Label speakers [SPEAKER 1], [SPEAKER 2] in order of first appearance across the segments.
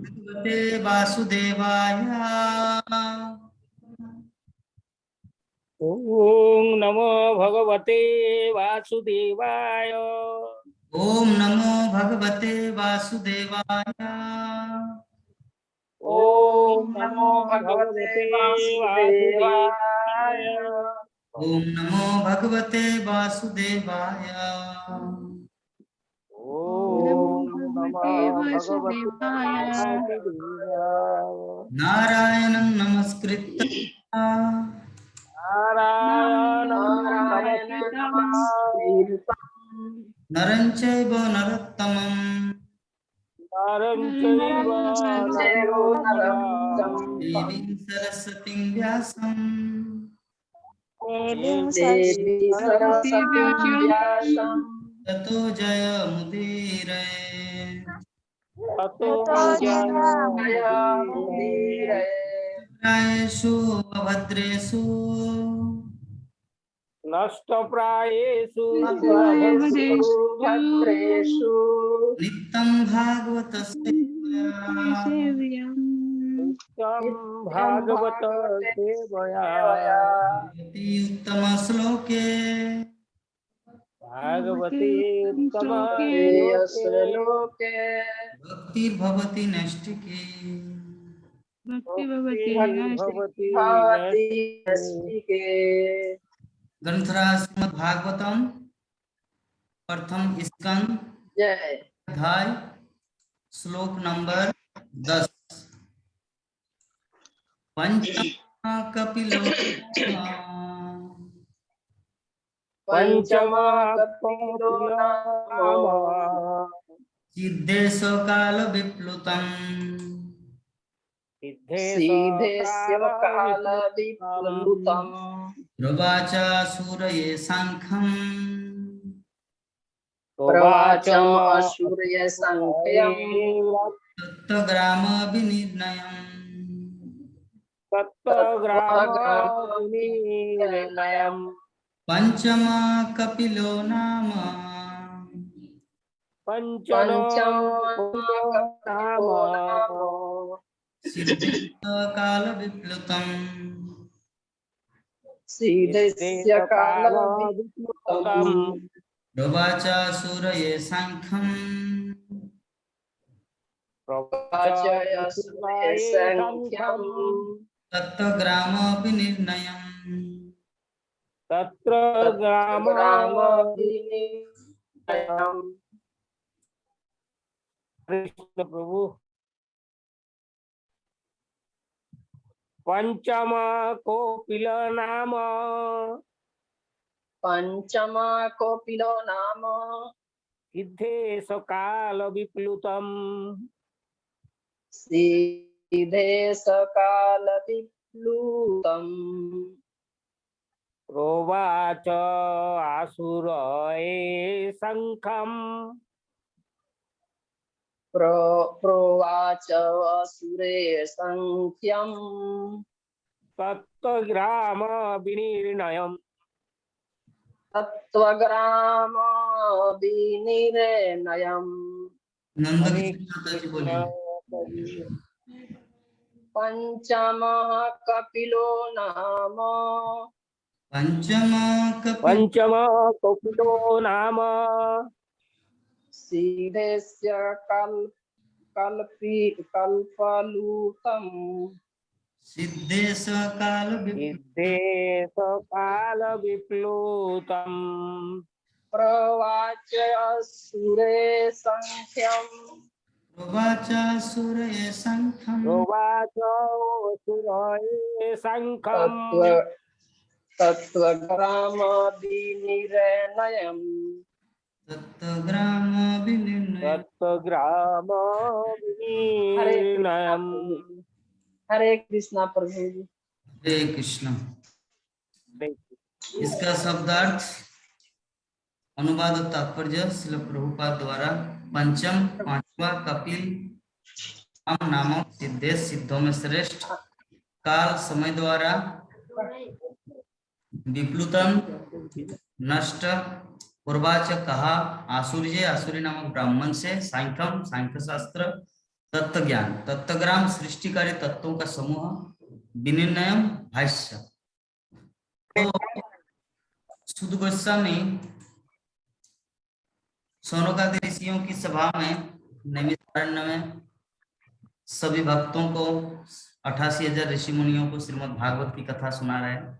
[SPEAKER 1] भगवते वासुदेवाय।
[SPEAKER 2] ओम नमो भगवते वासुदेवाय।
[SPEAKER 1] ओम नमो भगवते वासुदेवाय।
[SPEAKER 2] ओम नमो भगवते वासुदेवाय।
[SPEAKER 1] ओम नमो भगवते वासुदेवाय।
[SPEAKER 2] ओम नमो भगवते वासुदेवाय।
[SPEAKER 1] नारायणं नमस्कृत्य
[SPEAKER 2] नारायणं नमस्कृत्य
[SPEAKER 1] नरं चैव नरोत्तमं
[SPEAKER 2] नरं चैव नरोत्तमं
[SPEAKER 1] देवीं सरस्वतीं व्यासं
[SPEAKER 2] देवीं सरस्वतीं व्यासं
[SPEAKER 1] ततो जयमुदीरये।
[SPEAKER 2] ततो जयमुदीरये।
[SPEAKER 1] प्रायेषु अभद्रेषु
[SPEAKER 2] नष्टप्रायेषु
[SPEAKER 3] भद्रेषु
[SPEAKER 1] नित्यं भागवतस्य
[SPEAKER 2] नित्यं भागवत सेवया
[SPEAKER 1] भगवति उत्तमश्लोके
[SPEAKER 2] भागवते उत्तम
[SPEAKER 3] श्लोके
[SPEAKER 1] भक्तिर्भवति नैष्ठिकी।
[SPEAKER 2] भवति
[SPEAKER 3] भवति नैष्ठिके।
[SPEAKER 1] ग्रंथराज श्रीमद् भागवतम प्रथम स्कंद
[SPEAKER 3] जय।
[SPEAKER 1] अध्याय श्लोक नंबर 10। पंचमा कपिलो
[SPEAKER 2] पंचमा
[SPEAKER 3] कपिलो नाम
[SPEAKER 1] सिद्धेश काल विप्लुतम
[SPEAKER 3] सिद्धेस्य काल विप्लुतम्
[SPEAKER 1] प्रवाचा सूरये सांख्यम
[SPEAKER 3] प्रवाचम असुर्य संख्यम्
[SPEAKER 1] तत्ग्राम विनिर्णयम्
[SPEAKER 2] तत्त्वग्रामविनिर्णयम्
[SPEAKER 1] पंचमा कपिलो नाम
[SPEAKER 2] पंचनो नाम
[SPEAKER 1] सिद्धेश काल विप्लुतम
[SPEAKER 3] सिद्धस्य काल विप्लुतम्
[SPEAKER 1] प्रवाचा सूरये सांख्यम
[SPEAKER 3] प्रवाचय असुर्य संख्यम्
[SPEAKER 1] तत्ग्राम विनिर्णयम्
[SPEAKER 2] तत्र ग्राम
[SPEAKER 3] ग्रामविनिर्णयम्।
[SPEAKER 2] कृष्ण प्रभु। पंचम कोपिल नाम
[SPEAKER 3] पंचमा कपिलो नाम
[SPEAKER 2] सिद्धेश काल विप्लुतम्
[SPEAKER 3] सिद्धेश काल विप्लुतम्
[SPEAKER 2] प्रोवाच आसुरये शङ्खम्
[SPEAKER 3] प्रोवाच असुरे संख्यम्
[SPEAKER 2] तत्त्वग्राम विनिर्णयम्
[SPEAKER 3] तत्त्वग्राम विनिर्णयम्।
[SPEAKER 1] नंद
[SPEAKER 2] हरे
[SPEAKER 1] किशोर माता जी
[SPEAKER 2] कृष्ण
[SPEAKER 1] बोलिए।
[SPEAKER 3] पंचमः कपिलो नाम
[SPEAKER 1] पंचमा कपिल
[SPEAKER 2] पंचम कपिलो नाम
[SPEAKER 3] सिद्धेस्य कल्पलूतम्
[SPEAKER 1] सिद्धेश काल
[SPEAKER 2] सिद्धेश काल विप्लुतम्
[SPEAKER 3] प्रवाच असुरे संख्यम्
[SPEAKER 1] प्रवाचा सूरये सांख्यम
[SPEAKER 2] प्रोवाच असुरये शङ्खम्
[SPEAKER 3] तत्त्वग्राम विनिर्णयम्।
[SPEAKER 1] तत्ग्राम विनिर्णयम्
[SPEAKER 2] तत्त्वग्राम विनिर्णयम्।
[SPEAKER 3] हरे कृष्णा प्रभु जी।
[SPEAKER 1] हरे कृष्ण। इसका शब्दार्थ अनुवाद और तात्पर्य श्रील प्रभुपाद द्वारा पंचम पांचवा कपिल नामक सिद्धेश सिद्धों में श्रेष्ठ काल समय द्वारा विप्लुतम नष्ट पूर्वाच कहा आसुर्य आसुरी नामक ब्राह्मण से सांख्यम सांख्य शास्त्र तत्व ज्ञान, तत्वग्राम सृष्टिकारी तत्वों का समूह, विनिर्णयम भाष्य। तो सुध गोस्वामी शौनकादि ऋषियों की सभा में नैमिषारण्य में सभी भक्तों को 88,000 ऋषि मुनियों को श्रीमद् भागवत की कथा सुना रहे हैं।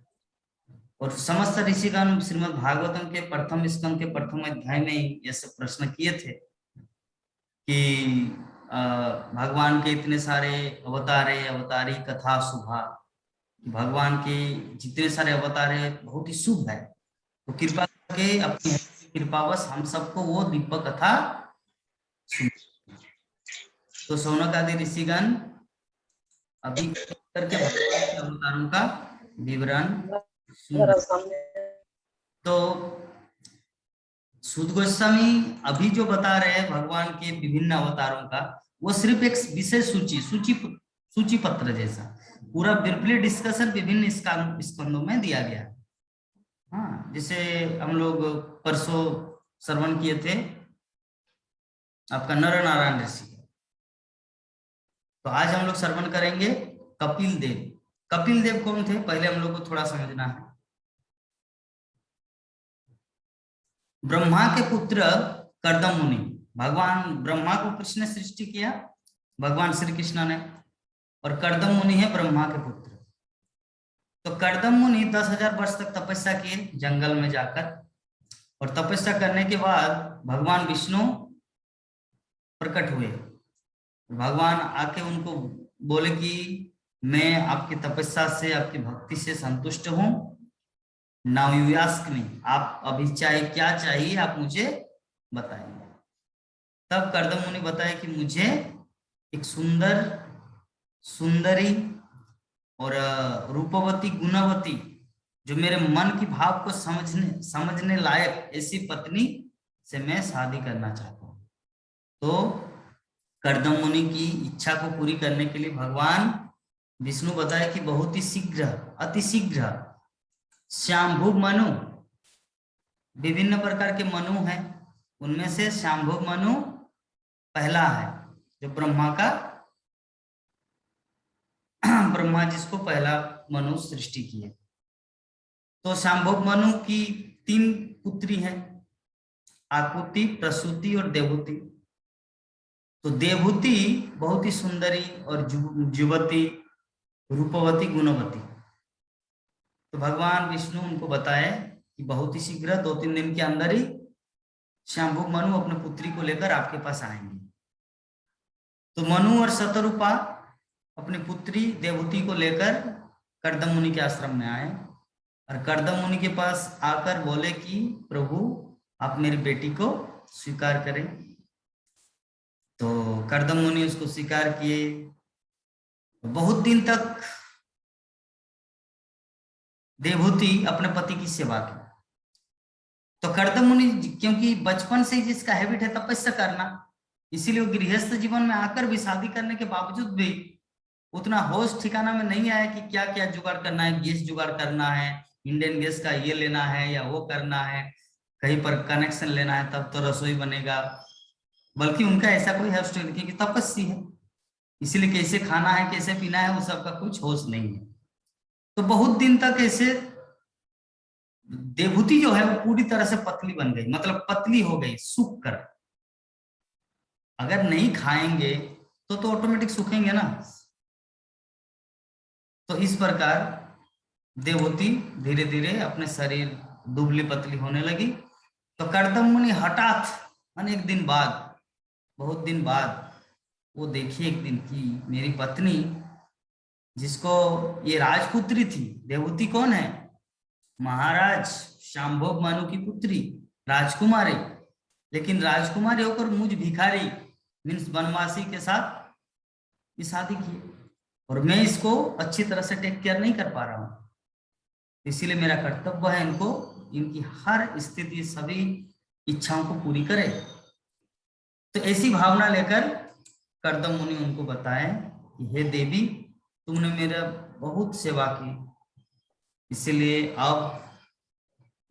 [SPEAKER 1] और समस्त ऋषिगण श्रीमद् भागवतम के प्रथम स्कंद के प्रथम अध्याय में ही ऐसे प्रश्न किए थे कि भगवान के इतने सारे अवतारे अवतारी कथा शुभा, भगवान के जितने सारे अवतार है बहुत ही शुभ है, तो कृपा करके अपनी कृपावश हम सबको वो दिव्य कथा सुन। तो शौनक आदि ऋषिगण अभी करके भगवान के अवतारों का विवरण सुन। तो सुध गोस्वामी अभी जो बता रहे हैं भगवान के विभिन्न अवतारों का, वो सिर्फ एक विशेष सूची पत्र जैसा पूरा ब्रीफली डिस्कशन विभिन्न स्कंदों में दिया गया। हाँ, जैसे हम लोग परसों श्रवण किए थे आपका नर नारायण ऋषि, तो आज हम लोग श्रवण करेंगे कपिल देव। कपिल देव कौन थे पहले हम लोग को थोड़ा समझना है। ब्रह्मा के पुत्र कर्दम मुनि, भगवान ब्रह्मा को किसने सृष्टि किया? भगवान श्री कृष्ण ने। और कर्दम मुनि है ब्रह्मा के पुत्र। तो कर्दम मुनि 10,000 वर्ष तक तपस्या किए जंगल में जाकर, और तपस्या करने के बाद भगवान विष्णु प्रकट हुए। भगवान आके उनको बोले कि मैं आपकी तपस्या से आपकी भक्ति से संतुष्ट हूं, नाउ यू आस्क मी, आप अभी चाहे क्या चाहिए आप मुझे बताइए। तब कर्दम मुनि बताए कि मुझे एक सुंदरी और रूपवती गुणवती जो मेरे मन की भाव को समझने लायक ऐसी पत्नी से मैं शादी करना चाहता हूँ। तो कर्दम मुनि की इच्छा को पूरी करने के लिए भगवान विष्णु बताए कि बहुत ही शीघ्र अति शीघ्र श्यामभुव मनु, विभिन्न प्रकार के मनु हैं, उनमें से श्यामभुव मनु पहला है जो ब्रह्मा जिसको पहला मनु सृष्टि किए। तो श्यामभुव मनु की 3 पुत्री हैं, आकुति, प्रसूति और देवहूति। तो देवहूति बहुत ही सुंदरी और युवती, रूपवती, गुणवती। तो भगवान विष्णु उनको बताए कि बहुत ही शीघ्र 2-3 दिन के अंदर ही श्यामभुव मनु अपने पुत्री को लेकर आपके पास आएंगे। तो मनु और शतरूपा अपनी पुत्री देवहूति को लेकर कर्दम मुनि के आश्रम में आए, और कर्दम मुनि के पास आकर बोले कि प्रभु आप मेरी बेटी को स्वीकार करें। तो कर्दम मुनि उसको स्वीकार किए। बहुत दिन तक देवहूति अपने पति की सेवा की। तो कर्दम मुनि क्योंकि बचपन से ही जिसका हैबिट है तपस्या करना, इसीलिए वो गृहस्थ जीवन में आकर भी शादी करने के बावजूद भी उतना होश ठिकाना में नहीं आया कि क्या क्या जुगाड़ करना है, गैस जुगाड़ करना है, इंडियन गैस का ये लेना है या वो करना है, कहीं पर कनेक्शन लेना है तब तो रसोई बनेगा। बल्कि उनका ऐसा कोई है कि तपस्या है, इसीलिए कैसे खाना है कैसे पीना है वो सबका कुछ होश नहीं है। तो बहुत दिन तक ऐसे देवहूति जो है वो पूरी तरह से पतली बन गई, मतलब पतली हो गई सूख कर। अगर नहीं खाएंगे तो ऑटोमेटिक सूखेंगे ना। तो इस प्रकार देवहूति धीरे धीरे अपने शरीर दुबली पतली होने लगी। तो कर्दम मुनि हठात अनेक दिन बाद, बहुत दिन बाद वो देखिए एक दिन की मेरी पत्नी जिसको ये राजपुत्री थी, देवहूति कौन है? महाराज श्यामभुव मनु की पुत्री, राजकुमारी। लेकिन राजकुमारी होकर मुझ भिखारी मीन्स वनवासी के साथ ये शादी की, और मैं इसको अच्छी तरह से टेक केयर नहीं कर पा रहा हूँ। इसीलिए मेरा कर्तव्य है इनको इनकी हर स्थिति सभी इच्छाओं को पूरी करे। तो ऐसी भावना लेकर कर्दम मुनि उनको बताए कि हे देवी, तुमने मेरा बहुत सेवा की, इसलिए अब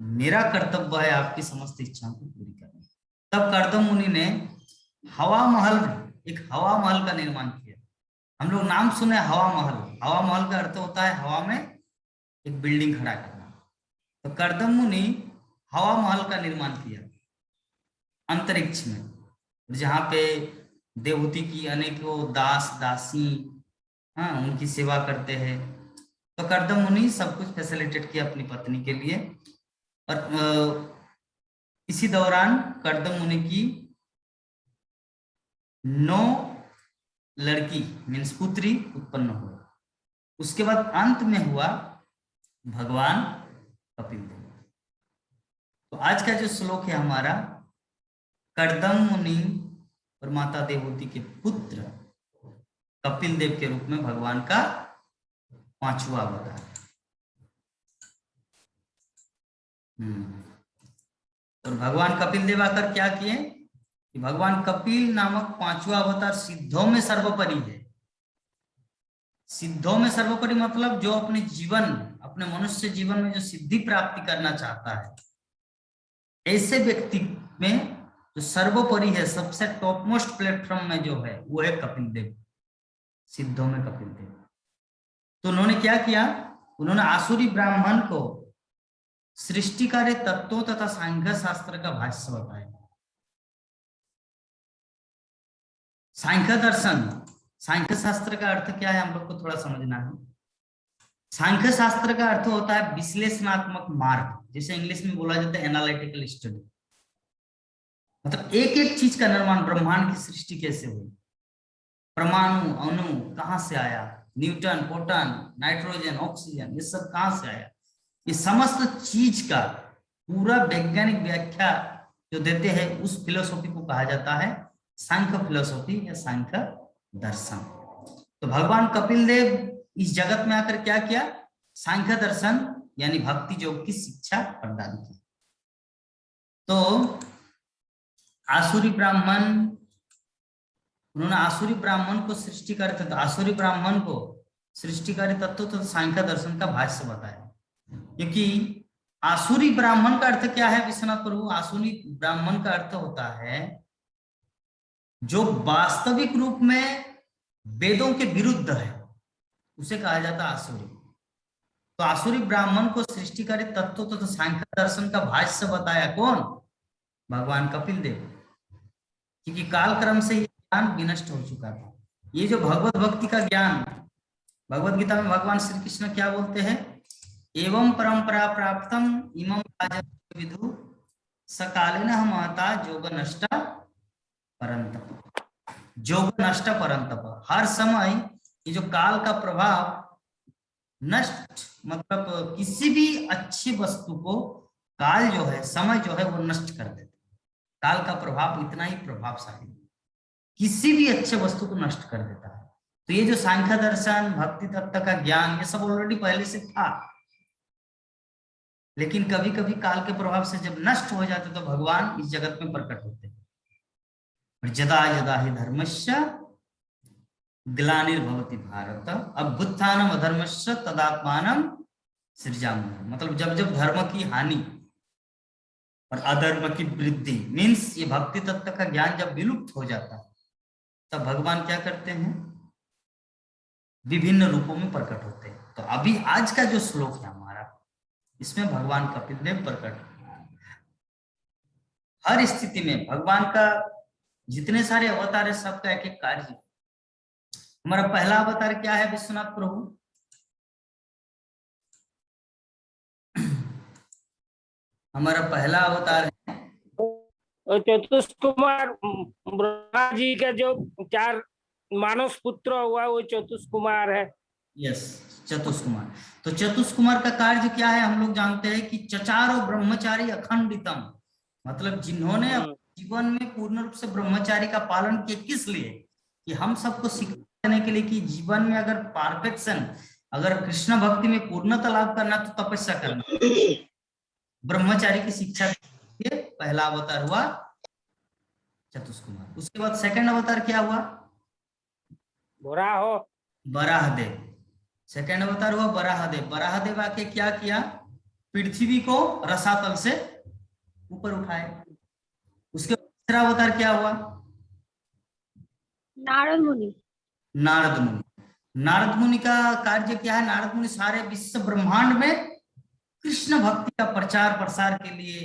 [SPEAKER 1] मेरा कर्तव्य है आपकी समस्त इच्छाओं को पूरी करना। तब कर्दम मुनि ने हवा महल एक हवा महल का निर्माण किया। हम लोग नाम सुने हवा महल। हवा महल का अर्थ होता है हवा में एक बिल्डिंग खड़ा करना। तो कर्दम मुनि हवा महल का निर्माण किया अंतरिक्ष में, जहाँ पे देवहूति की अनेकों दास दासी हाँ उनकी सेवा करते हैं। तो कर्दम मुनि सब कुछ फैसिलिटेट किया अपनी पत्नी के लिए। और इसी दौरान कर्दम मुनि की 9 लड़की मीन्स पुत्री उत्पन्न हुई। उसके बाद अंत में हुआ भगवान कपिल देव। तो आज का जो श्लोक है हमारा, कर्दम मुनि और माता देवहूति के पुत्र कपिल देव के रूप में भगवान का 5वां अवतार। और भगवान कपिल देव आकर क्या किए कि भगवान कपिल नामक 5वां अवतार सिद्धों में सर्वोपरि है। सिद्धों में सर्वोपरि मतलब जो अपने जीवन, अपने मनुष्य जीवन में जो सिद्धि प्राप्ति करना चाहता है, ऐसे व्यक्ति में जो सर्वोपरि है, सबसे टॉप मोस्ट प्लेटफॉर्म में जो है वो है कपिल देव, सिद्धों में कपिल देव। तो उन्होंने क्या किया, उन्होंने आसुरी ब्राह्मण को सृष्टि कार्य तत्वों तथा सांख्य शास्त्र का भाष्य बताया। सांख्य दर्शन, सांख्य शास्त्र का अर्थ क्या है हम लोग को थोड़ा समझना है। सांख्य शास्त्र का अर्थ होता है विश्लेषणात्मक मार्ग, जिसे इंग्लिश में बोला जाता है एनालिटिकल स्टडी। मतलब एक एक चीज का निर्माण, ब्रह्मांड की सृष्टि कैसे हुई, परमाणु अणु कहां से आया, न्यूटन प्रोटॉन नाइट्रोजन ऑक्सीजन ये सब कहां से आया, ये समस्त चीज का पूरा वैज्ञानिक व्याख्या जो देते हैं उस फिलोसॉफी को कहा जाता है सांख्य फिलोसॉफी या सांख्य दर्शन। तो भगवान कपिल देव इस जगत में आकर क्या किया, सांख्य दर्शन यानी भक्ति योग की शिक्षा प्रदान की। तो आसुरी ब्राह्मण, उन्होंने आसुरी ब्राह्मण को सृष्टिकारी तत्व, आसुरी ब्राह्मण को सृष्टिकारी तत्व तो सांख्य दर्शन का भाष्य बताया। क्योंकि आसुरी ब्राह्मण का अर्थ क्या है विश्वनाथ प्रभु, आसुरी ब्राह्मण का अर्थ होता है जो वास्तविक रूप में वेदों के विरुद्ध है, उसे कहा जाता है आसुरी। तो आसुरी ब्राह्मण को सृष्टिकारी तत्व तो सांख्य दर्शन का भाष्य बताया कौन, भगवान कपिल देव। क्योंकि कालक्रम से ये ज्ञान विनष्ट हो चुका था। ये जो भगवत भक्ति का ज्ञान, भगवत गीता में भगवान श्री कृष्ण क्या बोलते हैं, एवं परंपरा प्राप्तम इमं राजन् विदु सकालेन महता योग नष्टा परंतप। योग नष्टा परंतप, हर समय ये जो काल का प्रभाव नष्ट, मतलब किसी भी अच्छी वस्तु को काल जो है, समय जो है वो नष्ट कर देता है। काल का प्रभाव इतना ही प्रभावशाली, किसी भी अच्छे वस्तु को नष्ट कर देता है। तो ये जो सांख्य दर्शन, भक्ति तत्व का ज्ञान, ये सब ऑलरेडी पहले से था, लेकिन कभी कभी काल के प्रभाव से जब नष्ट हो जाते तो भगवान इस जगत में प्रकट होते हैं। जदा यदा हि धर्मस्य ग्लानिर्भवति भारत अभ्युत्थानम अधर्मस्य तदात्मानं सृजाम्यहम्। मतलब जब जब धर्म की हानि और अधर्म की वृद्धि, मीन्स ये भक्ति तत्व का ज्ञान जब विलुप्त हो जाता है तब भगवान क्या करते हैं, विभिन्न रूपों में प्रकट होते हैं। तो अभी आज का जो श्लोक है हमारा, इसमें भगवान कपिल देव प्रकट, हर स्थिति में भगवान का जितने सारे अवतार है सबका एक एक कार्य। हमारा पहला अवतार क्या है विश्वनाथ प्रभु, हमारा पहला अवतार है
[SPEAKER 2] चतुष्कुमार, ब्रह्मा जी का जो 4 मानस पुत्र हुआ वो चतुष्कुमार है।
[SPEAKER 1] यस, चतुष्कुमार। तो चतुष्कुमार का कार्य क्या है हम लोग जानते हैं कि चचारो ब्रह्मचारी अखंडितम, मतलब जिन्होंने जीवन में पूर्ण रूप से ब्रह्मचारी का पालन किया। किस लिए, कि हम सबको शिक्षा देने के लिए कि जीवन में अगर परफेक्शन, अगर कृष्ण भक्ति में पूर्णता लाभ करना तो तपस्या करना, ब्रह्मचारी की शिक्षा के पहला अवतार हुआ चतुष्कुमार। उसके बाद सेकंड अवतार क्या हुआ, बराहदेव। सेकंड अवतार हुआ बराहदेव। बराहदेव आके क्या किया, पृथ्वी को रसातल से ऊपर उठाए। उसके तीसरा अवतार क्या हुआ,
[SPEAKER 4] नारद मुनि।
[SPEAKER 1] नारद मुनि। नारद मुनि का कार्य क्या है? नारद मुनि सारे विश्व ब्रह्मांड में कृष्ण भक्ति का प्रचार प्रसार के लिए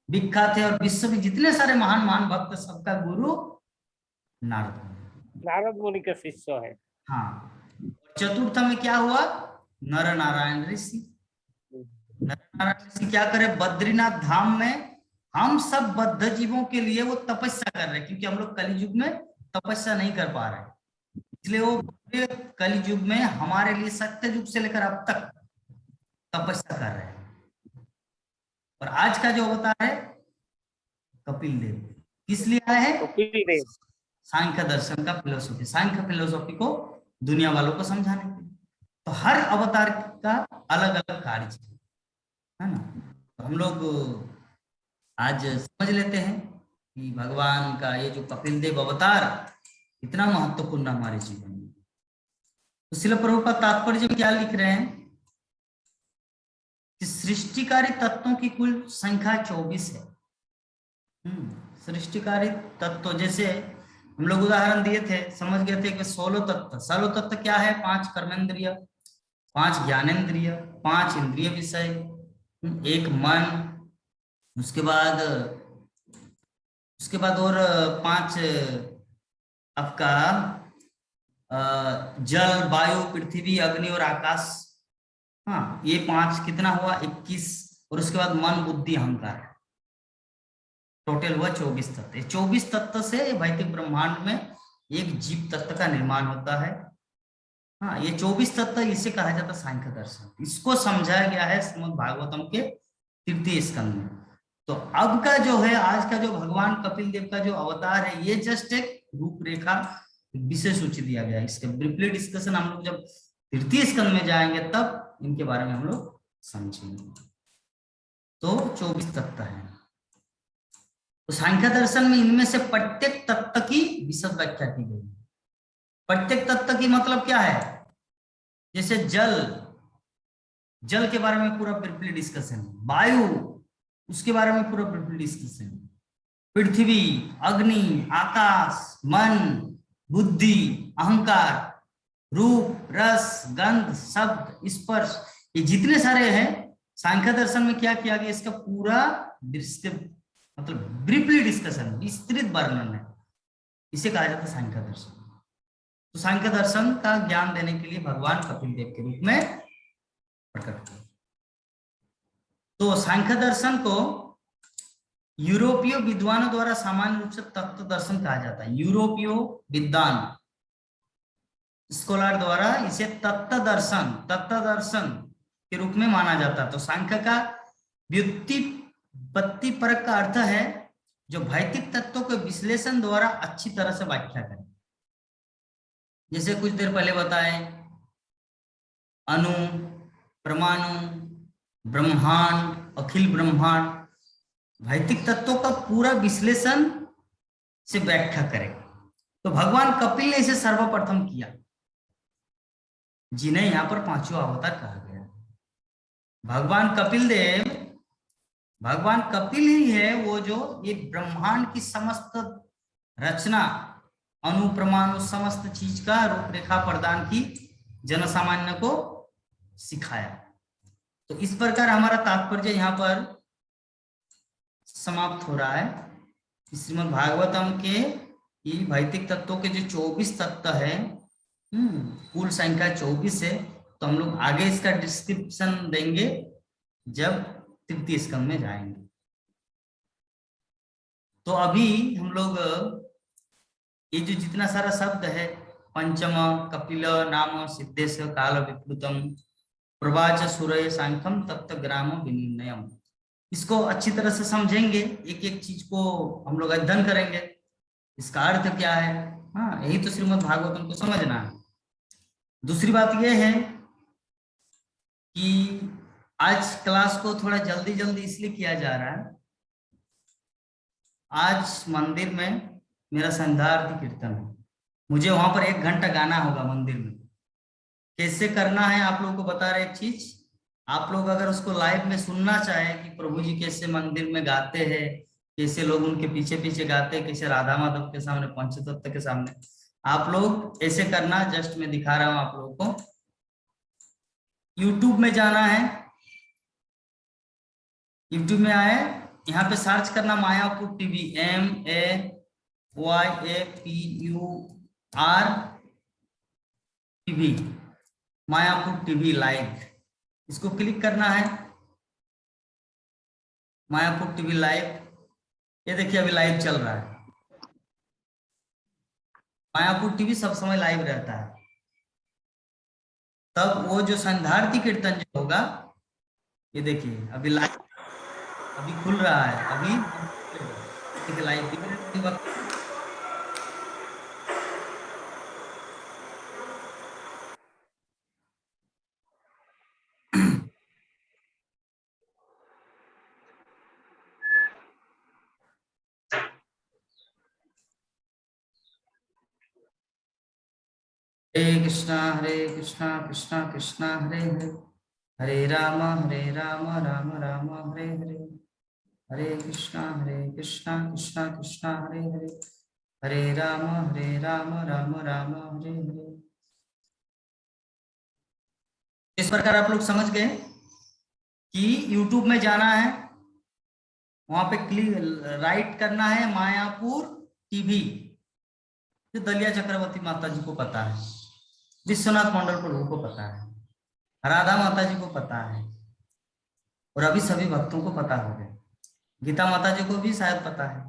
[SPEAKER 1] विख्यात है, और विश्व में जितने सारे महान महान भक्त सबका गुरु नारद मुनि।
[SPEAKER 2] नारद मुनि का शिष्य है।
[SPEAKER 1] हाँ, चतुर्थ में क्या हुआ? नर नारायण ऋषि। नर नारायण ऋषि क्या करे? बद्रीनाथ धाम में हम सब बद्ध जीवों के लिए वो तपस्या कर रहे हैं, क्योंकि हम लोग कलयुग में तपस्या नहीं कर पा रहे, इसलिए वो पूरे कलयुग में हमारे लिए सत्य युग से लेकर अब तक तपस्या कर रहे हैं। और आज का जो अवतार है कपिल देव, किस लिए आए हैं?
[SPEAKER 2] कपिल देव
[SPEAKER 1] सांख्य दर्शन का फिलोसॉफी, सांख्य फिलोसॉफी को दुनिया वालों को समझाने के लिए। तो हर अवतार का अलग अलग कार्य है ना। तो हम लोग आज समझ लेते हैं कि भगवान का ये जो कपिल देव अवतार इतना महत्वपूर्ण हमारे जीवन में। तो शिल प्रभुपाद तात्पर्य में क्या लिख रहे हैं कि सृष्टिकारी तत्वों की कुल संख्या 24 है। सृष्टिकारी तत्व, जैसे हम लोग उदाहरण दिए थे, समझ गए थे कि 16 तत्व। 16 तत्व क्या है? 5 कर्मेंद्रिय, 5 ज्ञानेन्द्रिय, 5 इंद्रिय विषय, 1 मन, उसके बाद और 5 आपका जल, वायु, पृथ्वी, अग्नि और आकाश। हाँ, ये 5 कितना हुआ? 21। और उसके बाद मन, बुद्धि, अहंकार, टोटल हुआ 24 तत्व। 24 तत्व से भौतिक ब्रह्मांड में एक जीव तत्व का निर्माण होता है। हाँ, ये 24 तत्व, इसे कहा जाता है सांख्य दर्शन। इसको समझाया गया है श्रीमद् भागवतम के 3 स्कंद में। तो अब का जो है, आज का जो भगवान कपिल देव का जो अवतार है, ये जस्ट एक रूपरेखा, विषय सूची दिया गया है। इसके ब्रीफली डिस्कशन हम लोग जब 3 स्कंद में जाएंगे तब इनके बारे में हम लोग समझेंगे। तो 24 तत्व है। तो सांख्य दर्शन में इनमें से प्रत्येक तत्व की विशद व्याख्या की गई। प्रत्येक तत्व की मतलब क्या है? जैसे जल के बारे में पूरा ब्रीफली डिस्कशन, वायु उसके बारे में पूरा ब्रीफली डिस्कशन, पृथ्वी, अग्नि, आकाश, मन, बुद्धि, अहंकार, रूप, रस, गंध, शब्द, स्पर्श, ये जितने सारे हैं सांख्य दर्शन में क्या किया गया? इसका पूरा मतलब ब्रीफली डिस्कशन, विस्तृत वर्णन है। इसे कहा जाता है सांख्य दर्शन। तो सांख्य दर्शन का ज्ञान देने के लिए भगवान कपिल देव के रूप में प्रकट हुए। तो सांख्य दर्शन को यूरोपीय विद्वानों द्वारा सामान्य रूप से तत्व दर्शन कहा जाता है। यूरोपीय विद्वान स्कॉलर द्वारा इसे तत्व दर्शन के रूप में माना जाता है। तो सांख्य का व्युत्पत्ति परक का अर्थ है जो भौतिक तत्वों के विश्लेषण द्वारा अच्छी तरह से व्याख्या करें। जैसे कुछ देर पहले बताए, अणु, परमाणु, ब्रह्मांड, अखिल ब्रह्मांड, भौतिक तत्वों का पूरा विश्लेषण से व्याख्या करें। तो भगवान कपिल ने इसे सर्वप्रथम किया, जिन्हें यहाँ पर 5वां अवतार कहा गया। भगवान कपिल ही है वो जो ये ब्रह्मांड की समस्त रचना, अणु, परमाणु, समस्त चीज का रूपरेखा प्रदान की, जनसामान्य को सिखाया। तो इस प्रकार हमारा तात्पर्य यहाँ पर समाप्त हो रहा है। श्रीमद् भागवतम के ये भौतिक तत्वों के जो 24 तत्व है, कुल संख्या 24 है। तो हम लोग आगे इसका डिस्क्रिप्शन देंगे जब 3 स्कंद में जाएंगे। तो अभी हम लोग ये जो जितना सारा शब्द है, पंचम, कपिल, नाम, सिद्धेश, काल, विकृतम, प्रवाच, सूर्य, सांख्यम, तत्व, ग्राम, विनिर्णयम, इसको अच्छी तरह से समझेंगे। एक एक चीज को हम लोग अध्ययन करेंगे, इसका अर्थ क्या है। हाँ, यही तो श्रीमद् भागवतम को समझना है। दूसरी बात यह है कि आज क्लास को थोड़ा जल्दी इसलिए किया जा रहा है, आज मंदिर में मेरा संध्याआरती कीर्तन है। मुझे वहां पर 1 घंटा गाना होगा मंदिर में। कैसे करना है आप लोगों को बता रहे। एक चीज, आप लोग अगर उसको लाइव में सुनना चाहे कि प्रभु जी कैसे मंदिर में गाते हैं, कैसे लोग उनके पीछे पीछे गाते हैं, कैसे राधा माधव के सामने, पंचतत्व के सामने, आप लोग ऐसे करना, जस्ट मैं दिखा रहा हूं आप लोगों को। यूट्यूब में जाना है, यूट्यूब में आए, यहाँ पे सर्च करना Mayapur TV, MAYAPUR TV, Mayapur TV live, इसको क्लिक करना है। मायापुर टीवी लाइव, ये देखिए अभी लाइव चल रहा है। मायापुर टीवी सब समय लाइव रहता है। तब वो जो संध्यार्थी कीर्तन जो होगा, ये देखिए अभी लाइव, अभी खुल रहा है, अभी देखिए लाइव हरे कृष्णा कृष्णा कृष्णा हरे हरे, हरे राम राम राम हरे हरे, हरे कृष्णा कृष्णा कृष्णा हरे हरे, हरे राम राम राम हरे हरे। इस प्रकार आप लोग समझ गए कि YouTube में जाना है, वहां पे क्लिक राइट करना है मायापुर टीवी। जो दलिया चक्रवर्ती माता जी को पता है, विश्वनाथ मंडल प्रभु को पता है, राधा माता जी को पता है, और अभी सभी भक्तों को पता हो गया। गीता माता जी को भी शायद पता है,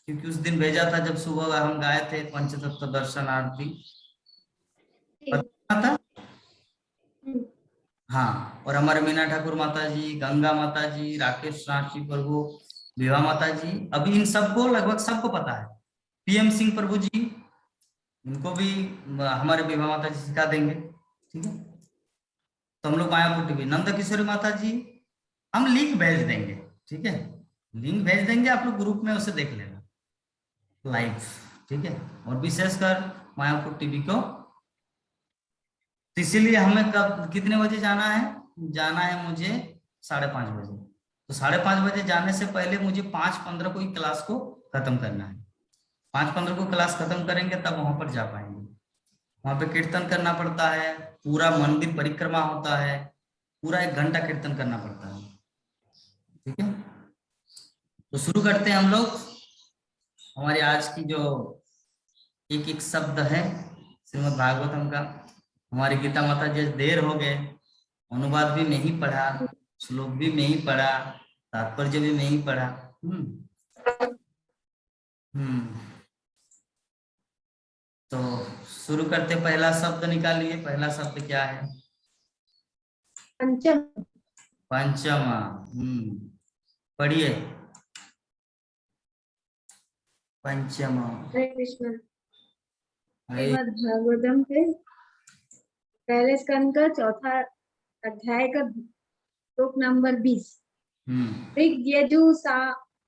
[SPEAKER 1] क्योंकि उस दिन भेजा था जब सुबह हम गाए थे पंचतत्व दर्शन आरती, पता था। हाँ, और हमारे मीना ठाकुर माता जी, गंगा माता जी, राकेश नाथ जी प्रभु, विभा माता जी, अभी इन सबको लगभग सबको पता है। PM सिंह प्रभु जी, इनको भी हमारे विभा माता जी सिखा देंगे, ठीक है। तो हम लोग मायापुर टीवी, नंद किशोरी माता जी, हम लिंक भेज देंगे, ठीक है, लिंक भेज देंगे, आप लोग ग्रुप में उसे देख लेना लाइव, ठीक है। और विशेषकर मायापुर टीवी को, तो इसीलिए हमें कब कितने बजे जाना है, जाना है मुझे 5:30 बजे। तो 5:30 बजे जाने से पहले मुझे 5:15 को ही क्लास को खत्म करना है। 5:15 को क्लास खत्म करेंगे तब वहां पर जा पाएंगे। वहां पे कीर्तन करना पड़ता है, पूरा मंदिर परिक्रमा होता है, पूरा 1 घंटा कीर्तन करना पड़ता है, ठीक है। तो शुरू करते हैं हम लोग। हमारे आज की जो एक शब्द है श्रीमद् भागवतम का, हमारी गीता माता जी देर हो गए, अनुवाद भी नहीं पढ़ा, श्लोक भी नहीं पढ़ा, तात्पर्य भी नहीं पढ़ा। तो शुरू करते, पहला शब्द निकालिए। पहला शब्द क्या है?
[SPEAKER 4] पंचम।
[SPEAKER 1] पंचमा। पढ़िए। पंचमा।
[SPEAKER 4] हरे कृष्ण। श्रीमद् भागवतम के पहले स्कंद का 4था अध्याय का श्लोक नंबर 20। ऋग्यजु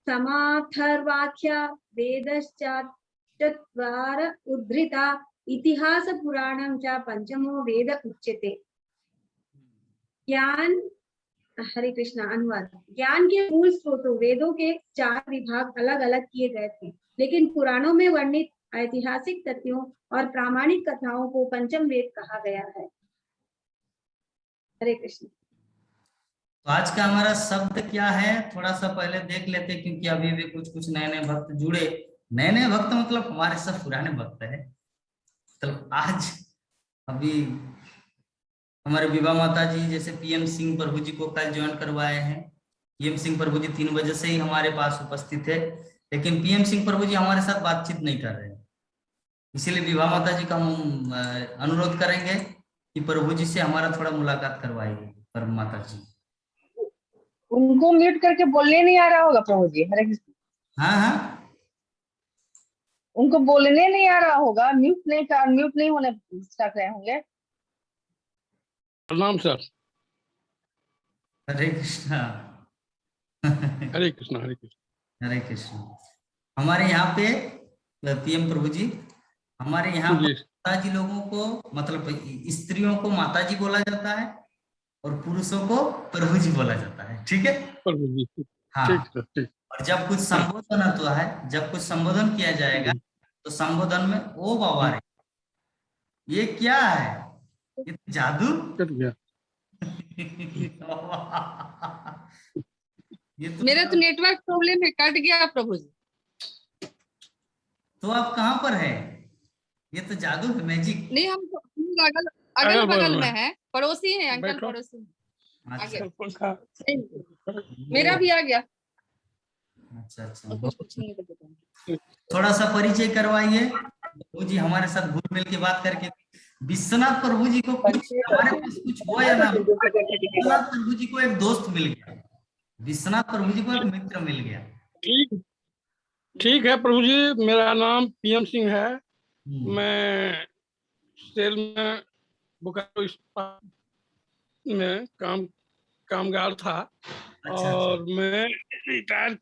[SPEAKER 4] समाथर्वाख्या वेदश्चात्चत्वार उद्धृता इतिहास पुराणं च पंचमो वेद उच्यते। ज्ञान, हरे कृष्णा, अनुवाद। ज्ञान के मूल स्रोतों वेदों के 4 विभाग अलग अलग किए गए थे, लेकिन पुराणों में वर्णित ऐतिहासिक तथ्यों और प्रामाणिक कथाओं को पंचम वेद कहा गया है। हरे कृष्ण।
[SPEAKER 1] तो आज का हमारा शब्द क्या है, थोड़ा सा पहले देख लेते, क्योंकि अभी भी कुछ नए नए भक्त जुड़े। नए नए भक्त मतलब हमारे सब पुराने भक्त है। तो आज अभी हमारे विभा माता जी जैसे PM सिंह प्रभु जी को कल ज्वाइन करवाए हैं। PM सिंह प्रभु जी 3 बजे से ही हमारे पास उपस्थित है, लेकिन PM सिंह प्रभु जी हमारे साथ बातचीत नहीं कर रहे हैं। इसीलिए विभा माता जी का हम अनुरोध करेंगे कि प्रभु जी से हमारा थोड़ा मुलाकात करवाइए। पर माता जी
[SPEAKER 3] उनको म्यूट करके बोलने नहीं आ रहा होगा प्रभु जी। हरे कृष्ण।
[SPEAKER 1] हाँ,
[SPEAKER 3] उनको बोलने नहीं आ रहा होगा, म्यूट नहीं होने सक रहे होंगे।
[SPEAKER 5] प्रणाम सर।
[SPEAKER 1] हरे कृष्णा।
[SPEAKER 5] हरे कृष्णा। हरे कृष्णा।
[SPEAKER 1] हरे कृष्ण। हमारे यहाँ पे PM प्रभु जी, हमारे यहाँ माता जी लोगों को, मतलब स्त्रियों को माता जी बोला जाता है और पुरुषों को प्रभु जी बोला जाता है, ठीक है।
[SPEAKER 5] प्रभु जी।
[SPEAKER 1] हाँ,
[SPEAKER 5] ठीक।
[SPEAKER 1] और जब कुछ संबोधन होता है, जब कुछ संबोधन किया जाएगा तो संबोधन में ओ बाबा रे, ये क्या है? ये तो जादू।
[SPEAKER 5] कट गया।
[SPEAKER 1] ये तो
[SPEAKER 6] मेरा तो नेटवर्क प्रॉब्लम है, कट गया प्रभु जी।
[SPEAKER 1] तो आप कहाँ पर है? ये तो जादू है, मैजिक।
[SPEAKER 6] नहीं, हम तो अगल अगल
[SPEAKER 5] अगल बगल
[SPEAKER 6] बगल
[SPEAKER 5] में।
[SPEAKER 6] में है, पड़ोसी हैं अंकल,
[SPEAKER 5] बैठो।
[SPEAKER 6] पड़ोसी हैं।
[SPEAKER 1] अच्छा
[SPEAKER 5] पंखा।
[SPEAKER 6] मेरा भी आ गया।
[SPEAKER 1] अच्छा अच्छा।
[SPEAKER 6] और कुछ पूछेंगे तो बताएंगे।
[SPEAKER 1] थोड़ा सा परिचय करवाइए प्रभु जी, हमारे साथ घुल मिल के बात करके। विश्वनाथ प्रभु जी को कुछ हमारे पास कुछ हो या ना हो, विश्वनाथ प्रभु जी को एक दोस्त मिल गया, विश्वनाथ प्रभु जी को एक मित्र मिल गया।
[SPEAKER 5] ठीक ठीक है प्रभु जी, मेरा नाम PM सिंह है। मैं सेल में बोकारो इस्पात में कामगार था।
[SPEAKER 1] अच्छा
[SPEAKER 5] और मैं रिटायर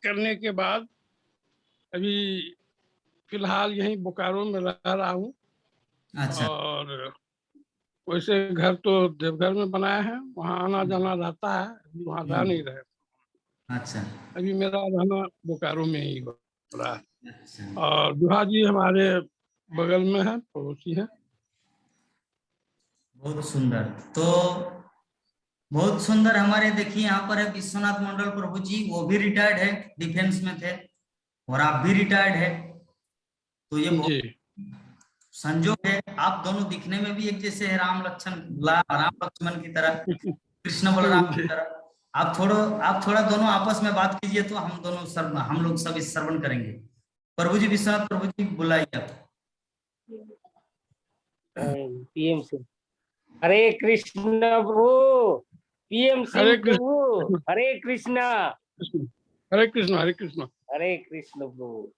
[SPEAKER 5] करने के बाद अभी फिलहाल यहीं बोकारो में रह रहा हूँ।
[SPEAKER 1] अच्छा
[SPEAKER 5] और वैसे घर तो देवघर में बनाया है, वहाँ आना जाना रहता है, अभी वहाँ रह नहीं रहे।
[SPEAKER 1] अच्छा
[SPEAKER 5] अभी मेरा रहना बोकारो में ही हो रहा है।
[SPEAKER 1] अच्छा।
[SPEAKER 5] और दुहा जी हमारे बगल में है, पड़ोसी है।
[SPEAKER 1] बहुत सुंदर। तो बहुत सुंदर। हमारे देखिए यहाँ पर है विश्वनाथ मंडल प्रभु जी, वो भी रिटायर्ड है, डिफेंस में थे, और आप भी रिटायर्ड है। तो ये बहुत
[SPEAKER 5] जी
[SPEAKER 1] संजोग है, आप दोनों दिखने में भी एक जैसे है, राम लक्ष्मण की तरह, कृष्ण बलराम की
[SPEAKER 5] जी
[SPEAKER 1] तरह। आप थोड़ा दोनों आपस में बात कीजिए, तो हम लोग सब इस श्रवण करेंगे। प्रभु जी, विश्वनाथ प्रभु जी बुलाइए आप।
[SPEAKER 2] PM सिंह, हरे कृष्ण प्रभु। PM सिंह
[SPEAKER 5] हरे
[SPEAKER 2] प्रभु, हरे कृष्णा।
[SPEAKER 5] कृष्ण, हरे कृष्ण, हरे कृष्ण।
[SPEAKER 2] हरे कृष्ण प्रभु।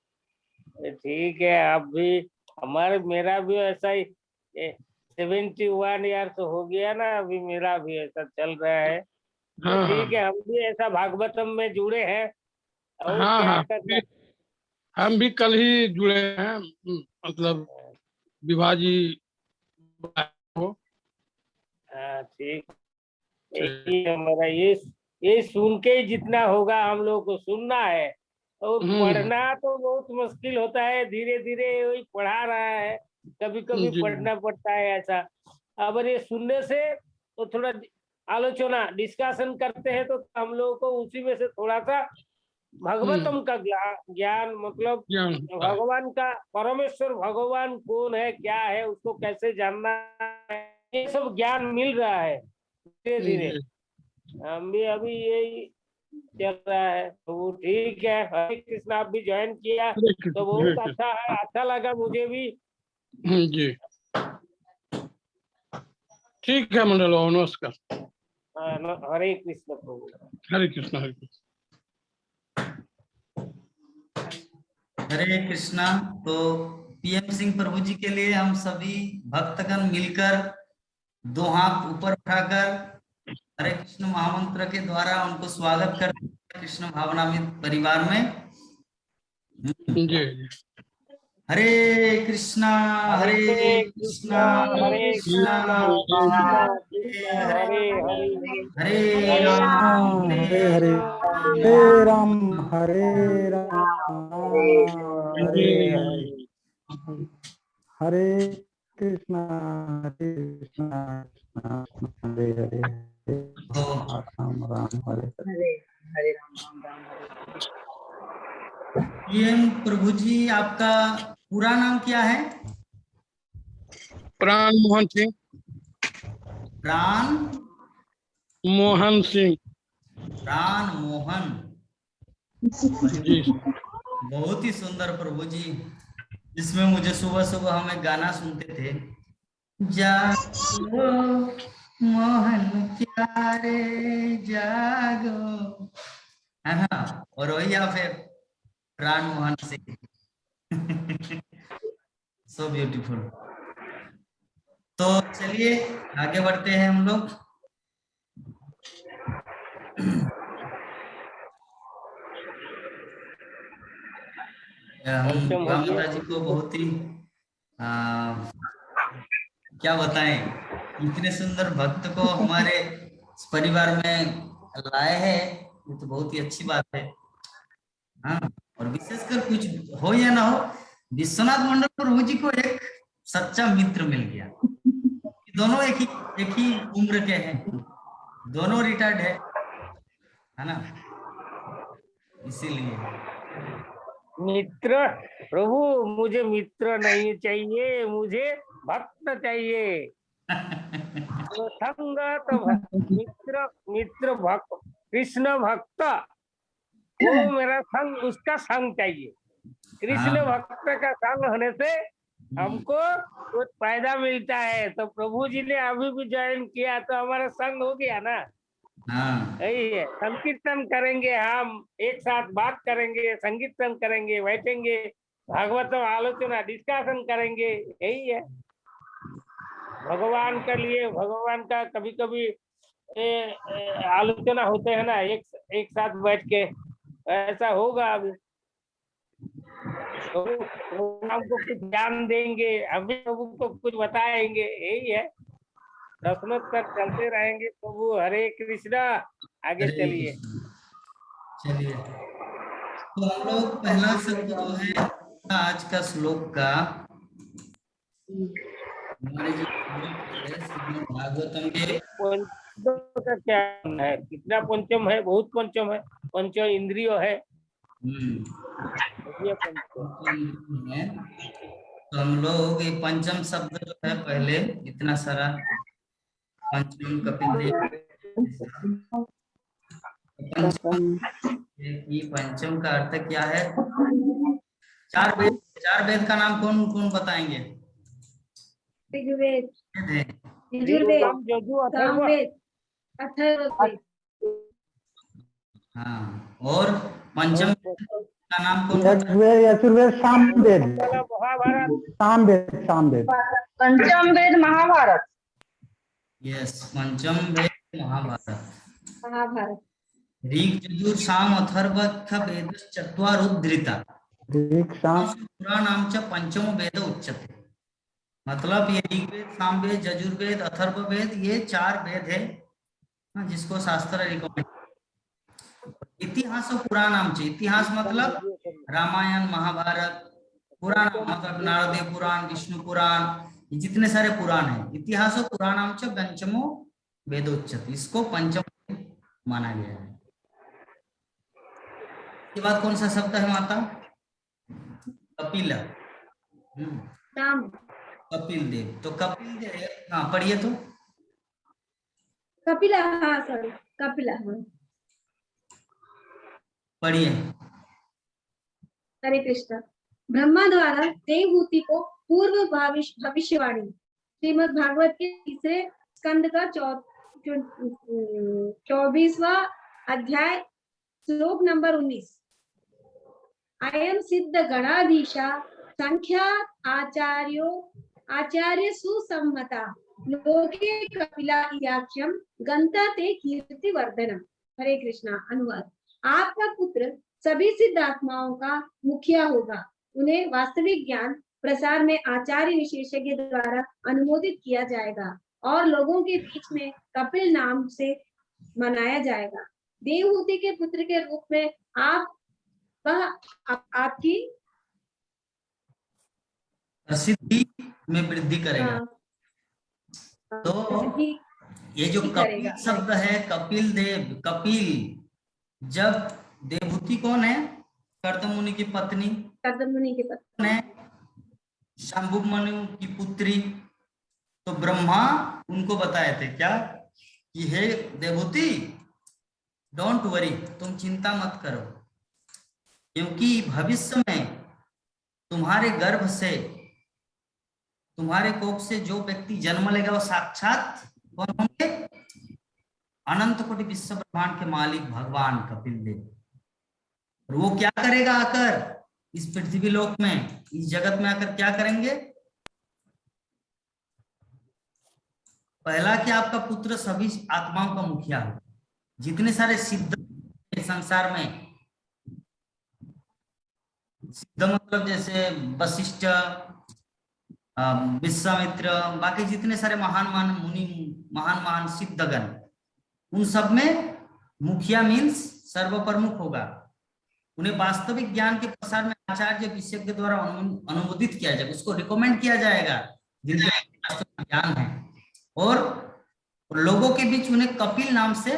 [SPEAKER 2] ठीक है, आप भी हमारे, मेरा भी ऐसा ही 71 ईयर तो हो गया ना, अभी मेरा भी ऐसा चल रहा है। तो
[SPEAKER 5] हाँ
[SPEAKER 2] ठीक
[SPEAKER 5] हाँ
[SPEAKER 2] है, हम भी ऐसा भागवतम में जुड़े हैं। और
[SPEAKER 5] हाँ
[SPEAKER 2] क्या
[SPEAKER 5] हाँ,
[SPEAKER 2] करना।
[SPEAKER 5] हम भी कल ही जुड़े हैं। मतलब विभा जी हो।
[SPEAKER 2] हाँ ठीक,
[SPEAKER 5] ठीक।
[SPEAKER 2] यही हमारा ये सुन के ही जितना होगा हम लोग को सुनना है। और पढ़ना तो बहुत मुश्किल होता है, धीरे धीरे वही पढ़ा रहा है, कभी कभी
[SPEAKER 5] जी
[SPEAKER 2] पढ़ना पड़ता है ऐसा। अब ये सुनने से तो थोड़ा आलोचना डिस्कशन करते हैं, तो हम लोग को उसी में से थोड़ा सा भगवतम का ज्ञान मतलब
[SPEAKER 5] ज्ञान होता है।
[SPEAKER 2] भगवान का, परमेश्वर भगवान कौन है, क्या है, उसको कैसे जानना है, ये सब ज्ञान मिल रहा है धीरे धीरे।
[SPEAKER 5] जी,
[SPEAKER 2] हम भी अभी यही चल रहा है। तो वो ठीक है, हरे कृष्ण, आप भी ज्वाइन किया
[SPEAKER 5] हरे
[SPEAKER 2] तो
[SPEAKER 5] कृष्ण, हरे
[SPEAKER 2] बहुत
[SPEAKER 5] कृष्ण।
[SPEAKER 2] अच्छा है, अच्छा लगा मुझे भी।
[SPEAKER 5] जी ठीक है मंडल बाबू, नमस्कार।
[SPEAKER 2] हरे कृष्ण प्रभु।
[SPEAKER 5] हरे कृष्ण, हरे कृष्ण।
[SPEAKER 1] हरे कृष्णा। तो PM सिंह प्रभु जी के लिए हम सभी भक्तगण मिलकर दो हाथ ऊपर उठाकर हरे कृष्ण महामंत्र के द्वारा उनको स्वागत करते हैं कृष्ण भावनामृत परिवार में।
[SPEAKER 5] जी जी
[SPEAKER 1] हरे कृष्णा
[SPEAKER 2] हरे
[SPEAKER 1] कृष्णा
[SPEAKER 2] हरे
[SPEAKER 1] कृष्णा
[SPEAKER 2] कृष्णा, कृष्णा कृष्णा हरे हरे,
[SPEAKER 1] हरे
[SPEAKER 2] हरे
[SPEAKER 1] राम
[SPEAKER 2] राम,
[SPEAKER 1] हरे
[SPEAKER 2] हरे
[SPEAKER 7] हरे
[SPEAKER 2] राम,
[SPEAKER 7] हरे
[SPEAKER 2] राम
[SPEAKER 7] राम, हरे
[SPEAKER 2] राम,
[SPEAKER 7] राम,
[SPEAKER 2] हरे
[SPEAKER 7] हरे
[SPEAKER 2] हरे।
[SPEAKER 7] हरे कृष्णा, हरे कृष्णा, कृष्णा कृष्णा, हरे हरे, हरे
[SPEAKER 1] तो
[SPEAKER 7] राम, राम हरे हरे।
[SPEAKER 3] हरे राम राम राम हरे
[SPEAKER 1] PM प्रभु जी, आपका पूरा नाम क्या है?
[SPEAKER 5] प्राण मोहन सिंह।
[SPEAKER 1] प्राण
[SPEAKER 5] मोहन सिंह।
[SPEAKER 1] प्राण मोहन।
[SPEAKER 5] जी
[SPEAKER 1] बहुत ही सुंदर प्रभु जी, जिसमें मुझे सुबह सुबह हम एक गाना सुनते थे, जागो मोहन प्यारे जागो, है ना? और वही आप है प्राण मोहन सिंह। So beautiful. तो चलिए आगे बढ़ते हैं हम लोग। हम
[SPEAKER 2] पंचम हो
[SPEAKER 1] दुर्गा
[SPEAKER 2] गया।
[SPEAKER 1] माता जी को बहुत ही क्या बताएं, इतने सुंदर भक्त को हमारे परिवार में लाए हैं, ये तो बहुत ही अच्छी बात है। हाँ, और विशेषकर कुछ हो या ना हो, विश्वनाथ मंडल प्रभु जी को एक सच्चा मित्र मिल गया। दोनों एक ही उम्र के हैं, दोनों रिटायर्ड है ना, इसीलिए।
[SPEAKER 2] मित्र, प्रभु मुझे मित्र नहीं चाहिए, मुझे भक्त चाहिए। तो संगत मित्र, मित्र भक्त, कृष्ण भक्त, वो मेरा संग, उसका संग चाहिए। कृष्ण भक्त का संग होने से हमको कुछ फायदा मिलता है। तो प्रभु जी ने अभी भी ज्वाइन किया तो हमारा संग हो गया ना।
[SPEAKER 1] हाँ
[SPEAKER 2] यही है, संकीर्तन करेंगे, हम एक साथ बात करेंगे, संकीर्तन करेंगे, बैठेंगे, भागवतम आलोचना डिस्कशन करेंगे, यही है। भगवान के लिए, भगवान का कभी कभी आलोचना होते हैं ना, एक साथ बैठ के, ऐसा होगा अभी। तो हमको कुछ ज्ञान देंगे, अभी प्रभु को कुछ बताएंगे, यही है। प्रश्नोत्तर चलते रहेंगे। प्रभु हरे कृष्णा, आगे
[SPEAKER 1] हरे
[SPEAKER 2] चलिए।
[SPEAKER 1] कृष्ण। चलिए, तो हम लोग पहला शब्द जो है आज का श्लोक का, हमारे जो श्रीमद् भागवतम के
[SPEAKER 2] पंचम का क्या है? कितना पंचम है? बहुत पंचम है। पंच इंद्रियो है, ये पंचम।
[SPEAKER 1] है। तो हम लोग ये पंचम शब्द जो है, पहले इतना सारा पंचम कपिल ये पंचम का अर्थ क्या है? चार वेद का नाम कौन कौन बताएंगे?
[SPEAKER 4] ऋग्वेद,
[SPEAKER 1] है।
[SPEAKER 4] यजुर्वेद,
[SPEAKER 2] यजुर्वेद,
[SPEAKER 4] सामवेद, अथर्ववेद।
[SPEAKER 1] हाँ, और पंचम का नाम कौन?
[SPEAKER 7] ऋग्वेद, यजुर्वेद, सामवेद,
[SPEAKER 2] महाभारत,
[SPEAKER 7] सामवेद।
[SPEAKER 3] पंचम वेद महाभारत।
[SPEAKER 1] यस, पंचम वेद महाभारत।
[SPEAKER 4] महाभारत।
[SPEAKER 1] ऋग यजुर साम अथर्व वेद चत्वारुद्धृता
[SPEAKER 7] ऋग साम
[SPEAKER 1] पुराणाम च पंचमो वेद उच्यते। मतलब ये ऋग्वेद, सामवेद, यजुर्वेद, अथर्ववेद, ये 4 वेद है जिसको शास्त्र रिकमेंड। इतिहास और पुराणाम च, इतिहास मतलब रामायण महाभारत, पुराण मतलब नारद पुराण, विष्णु पुराण, ये जितने सारे पुराण हैं, इतिहास और पुराणाम च पंचमो वेदोच्यते, इसको पंचम माना गया है। इसके बाद कौन सा शब्द है माता? कपिल। कपिल देव। तो कपिल देव, हाँ पढ़िए तो।
[SPEAKER 4] कपिला, हाँ सॉरी, कपिला, हाँ।
[SPEAKER 1] पढ़िए।
[SPEAKER 4] हरे कृष्ण। ब्रह्मा द्वारा देवहूति को पूर्व भविष्यवाणी, श्रीमद् भागवत के तीसरे स्कंद का 24वां अध्याय, श्लोक नंबर 19। अयम सिद्ध गणाधीशा संख्या आचार्य सुसम्मता लोके कपिला इयाख्यम गंता ते कीर्ति वर्धनम। हरे कृष्णा। अनुवाद। आपका पुत्र सभी सिद्ध आत्माओं का मुखिया होगा। उन्हें वास्तविक ज्ञान प्रसार में आचार्य विशेषज्ञ द्वारा अनुमोदित किया जाएगा और लोगों के बीच में कपिल नाम से मनाया जाएगा। देवहूति के पुत्र के रूप में आपकी
[SPEAKER 1] प्रसिद्धि में वृद्धि करेगा। तो ये जो कपिल शब्द है, कपिल देव, कपिल, जब देवहूति कौन है? कर्दम मुनि की पत्नी,
[SPEAKER 4] कर्दम मुनि की पत्नी
[SPEAKER 1] है, शंभु मनु की पुत्री। तो ब्रह्मा उनको बताए थे क्या कि हे देवहूति, डोंट वरी, तुम चिंता मत करो, क्योंकि भविष्य में तुम्हारे गर्भ से, तुम्हारे कोख से जो व्यक्ति जन्म लेगा वो साक्षात कौन होंगे? अनंत कोटि विश्व ब्रह्मांड के मालिक भगवान कपिल देव। और वो क्या करेगा आकर इस पृथ्वी लोक में, इस जगत में आकर क्या करेंगे? पहला कि आपका पुत्र सभी आत्माओं का मुखिया हो। जितने सारे सिद्ध संसार में, सिद्ध मतलब जैसे वशिष्ठ, विश्वामित्र, बाकी जितने सारे महान महान मुनि, महान महान सिद्धगण, उन सब में मुखिया मीन्स सर्वप्रमुख होगा। उन्हें वास्तविक ज्ञान के प्रसार में आचार्य विशेषज्ञ द्वारा अनुमोदित किया जाएगा, उसको रिकमेंड किया जाएगा जिनके शास्त्रों में ज्ञान है, और लोगों के बीच उन्हें कपिल नाम से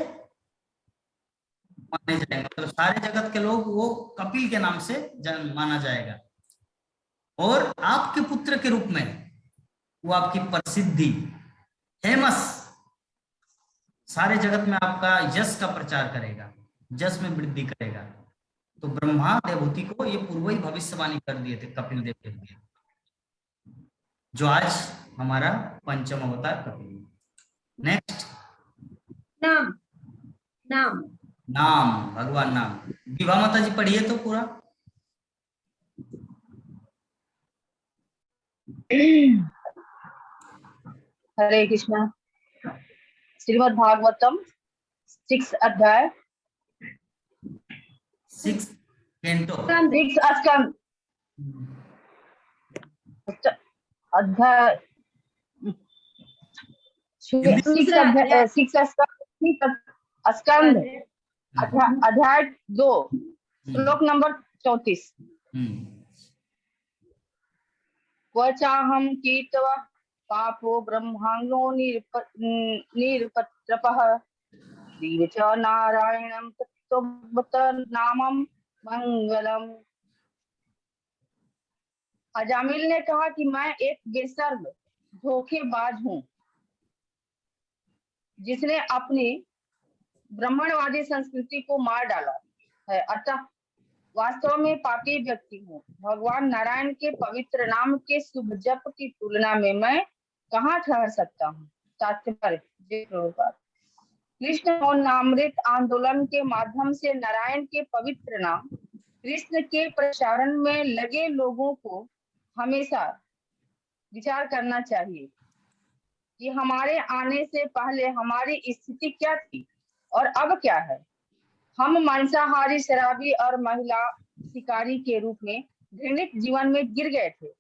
[SPEAKER 1] माने जाएंगे, मतलब सारे जगत के लोग वो कपिल के नाम से माना जाएगा। और आपके पुत्र के रूप में वो आपकी प्रसिद्धि, फेमस, सारे जगत में आपका यश का प्रचार करेगा, यश में वृद्धि करेगा। तो ब्रह्मा देवहूति को ये पूर्व ही भविष्यवाणी कर दिए थे कपिल देव के लिए, जो आज हमारा पंचम अवतार कपिल। नेक्स्ट,
[SPEAKER 4] नाम। नाम
[SPEAKER 1] नाम, भगवान नाम। विभा माता जी पढ़िए तो पूरा।
[SPEAKER 3] हरे कृष्णा। श्रीमद् भागवतम 6 अध्याय
[SPEAKER 1] 6 कैंटो,
[SPEAKER 3] 6 स्कंद अध्याय 6 स्कंद अध्याय 2 श्लोक नंबर 34। क्वचाहं कीटवा पापो ब्रह्मांगो निरपत्रपः दीर्घ च नारायणं तत्त्ववत् नामं मंगलम। अजामिल ने कहा कि मैं एक बेशर्म धोखेबाज हूँ जिसने अपनी ब्राह्मणवादी संस्कृति को मार डाला है, अतः वास्तव में पापी व्यक्ति हूँ। भगवान नारायण के पवित्र नाम के शुभ जप की तुलना में मैं कहाँ ठहर सकता हूँ। तात्पर्य, जय प्रभुपाद। कृष्ण और नामृत आंदोलन के माध्यम से नारायण के पवित्र नाम कृष्ण के प्रसारण में लगे लोगों को हमेशा विचार करना चाहिए कि हमारे आने से पहले हमारी स्थिति क्या थी और अब क्या है। हम मांसाहारी, शराबी और महिला शिकारी के रूप में घृणित जीवन में गिर गए थे।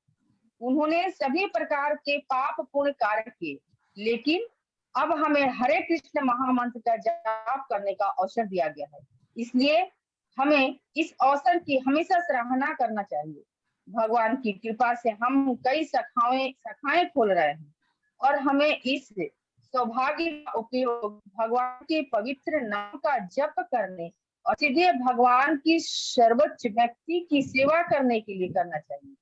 [SPEAKER 3] उन्होंने सभी प्रकार के पाप पूर्ण कार्य किए, लेकिन अब हमें हरे कृष्ण महामंत्र का जाप करने का अवसर दिया गया है, इसलिए हमें इस अवसर की हमेशा सराहना करना चाहिए। भगवान की कृपा से हम कई शाखाएं खोल रहे हैं और हमें इस सौभाग्य का उपयोग भगवान के पवित्र नाम का जप करने और सीधे भगवान की सर्वोच्च व्यक्ति की सेवा करने के लिए करना चाहिए।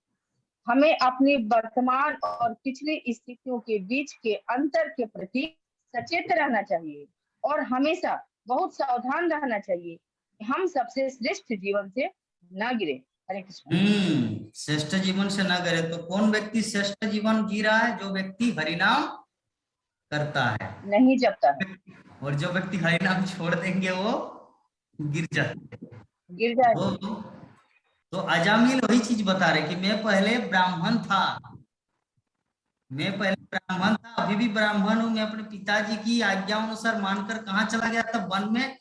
[SPEAKER 3] हमें अपनी वर्तमान और पिछली स्थितियों के बीच के अंतर के प्रति सचेत रहना चाहिए और हमेशा बहुत सावधान रहना चाहिए कि हम सबसे श्रेष्ठ जीवन से न गिरे। हरे कृष्ण।
[SPEAKER 1] श्रेष्ठ जीवन से न गिरे। तो कौन व्यक्ति श्रेष्ठ जीवन जी रहा है? जो व्यक्ति हरिनाम करता है,
[SPEAKER 3] नहीं जपता है,
[SPEAKER 1] और जो व्यक्ति हरिनाम छोड़ देंगे वो गिर जाते,
[SPEAKER 3] गिर जाएगा।
[SPEAKER 1] तो अजामिल वही चीज बता रहे कि मैं पहले ब्राह्मण था, अभी भी ब्राह्मण हूं। मैं अपने पिताजी की आज्ञा अनुसार मानकर कहाँ चला गया था? वन में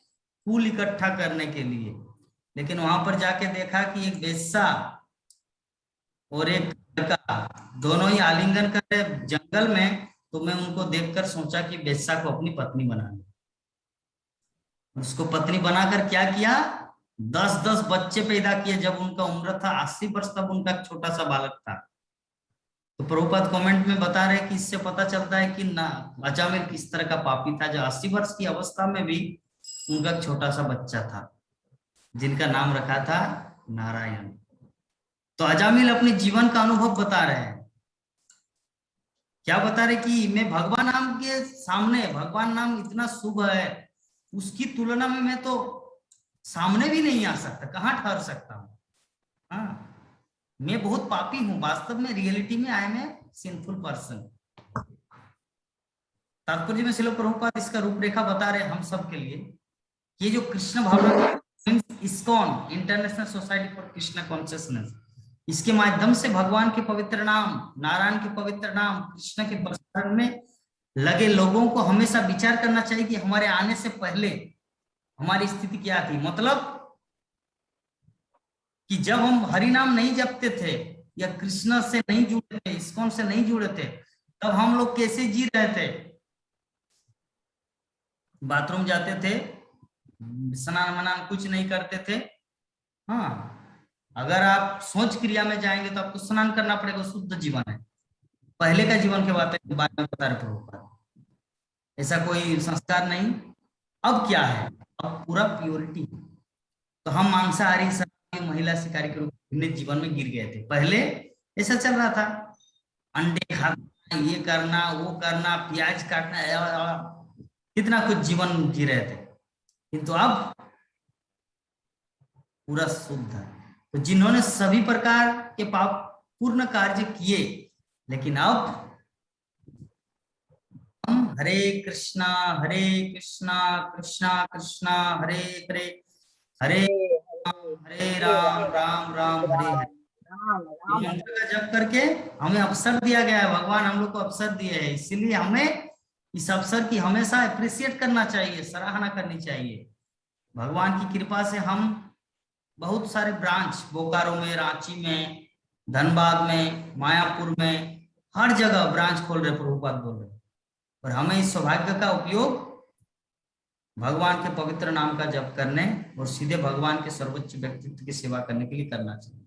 [SPEAKER 1] फूल इकट्ठा करने के लिए। लेकिन वहां पर जाके देखा कि एक वेश्या और एक लड़का दोनों ही आलिंगन कर रहे जंगल में। तो मैं उनको देखकर सोचा कि वेश्या को अपनी पत्नी बना लूं। उसको पत्नी बनाकर क्या किया? 10-10 बच्चे पैदा किए। जब उनका उम्र था 80 वर्ष, तब उनका छोटा सा बालक था। तो प्रभुपाद कमेंट में बता रहे कि इससे पता चलता है कि ना अजामिल किस तरह का पापी था, जो 80 वर्ष की अवस्था में भी उनका छोटा सा बच्चा था जिनका नाम रखा था नारायण। तो अजामिल अपने जीवन का अनुभव बता रहे हैं। क्या बता रहे कि मैं भगवान नाम के सामने, भगवान नाम इतना शुभ है, उसकी तुलना में मैं तो सामने भी नहीं आ सकता, कहाँ ठहर सकता हूँ। हाँ, मैं बहुत पापी हूं। वास्तव में रियलिटी में I am a sinful person. तात्पर्य में श्रील प्रभुपाद इसका रूपरेखा बता रहे हम सब के लिए। ये जो कृष्ण भावना, ISKCON, international society for Krishna consciousness, इसके माध्यम से भगवान के पवित्र नाम, नारायण के पवित्र नाम, कृष्ण के प्रसारण में लगे लोगों को हमेशा विचार करना चाहिए कि हमारे आने से पहले हमारी स्थिति क्या थी। मतलब कि जब हम हरि नाम नहीं जपते थे या कृष्ण से नहीं जुड़े थे, इस्कॉन से नहीं जुड़े थे, तब हम लोग कैसे जी रहे थे? बाथरूम जाते थे, स्नान मनान कुछ नहीं करते थे। हाँ, अगर आप सोच क्रिया में जाएंगे तो आपको स्नान करना पड़ेगा, शुद्ध जीवन है। पहले का जीवन के बारे में बता रहे प्रभुपाद। ऐसा कोई संस्कार नहीं। अब क्या है, अब पूरा प्योरिटी। तो हम मांसाहारी शराबी महिला शिकारी के रूप में जीवन में गिर गए थे। पहले ऐसा चल रहा था, अंडे खाना, ये करना, वो करना, प्याज काटना, कितना कुछ जीवन जी रहे थे। किंतु अब पूरा शुद्ध है। तो जिन्होंने सभी प्रकार के पाप पूर्ण कार्य किए, लेकिन अब हम हरे कृष्णा कृष्णा कृष्णा हरे हरे, हरे राम राम राम हरे हरे। ये मंत्र का जप करके हमें अवसर दिया गया है, भगवान हम लोग को अवसर दिए है, इसीलिए हमें इस अवसर की हमेशा अप्रिशिएट करना चाहिए, सराहना करनी चाहिए। भगवान की कृपा से हम बहुत सारे ब्रांच, बोकारो में, रांची में, धनबाद में, मायापुर में, हर जगह ब्रांच खोल रहे, प्रभुपाद बोल रहे। और हमें इस सौभाग्य का उपयोग भगवान के पवित्र नाम का जप करने और सीधे भगवान के सर्वोच्च व्यक्तित्व की सेवा करने के लिए करना चाहिए।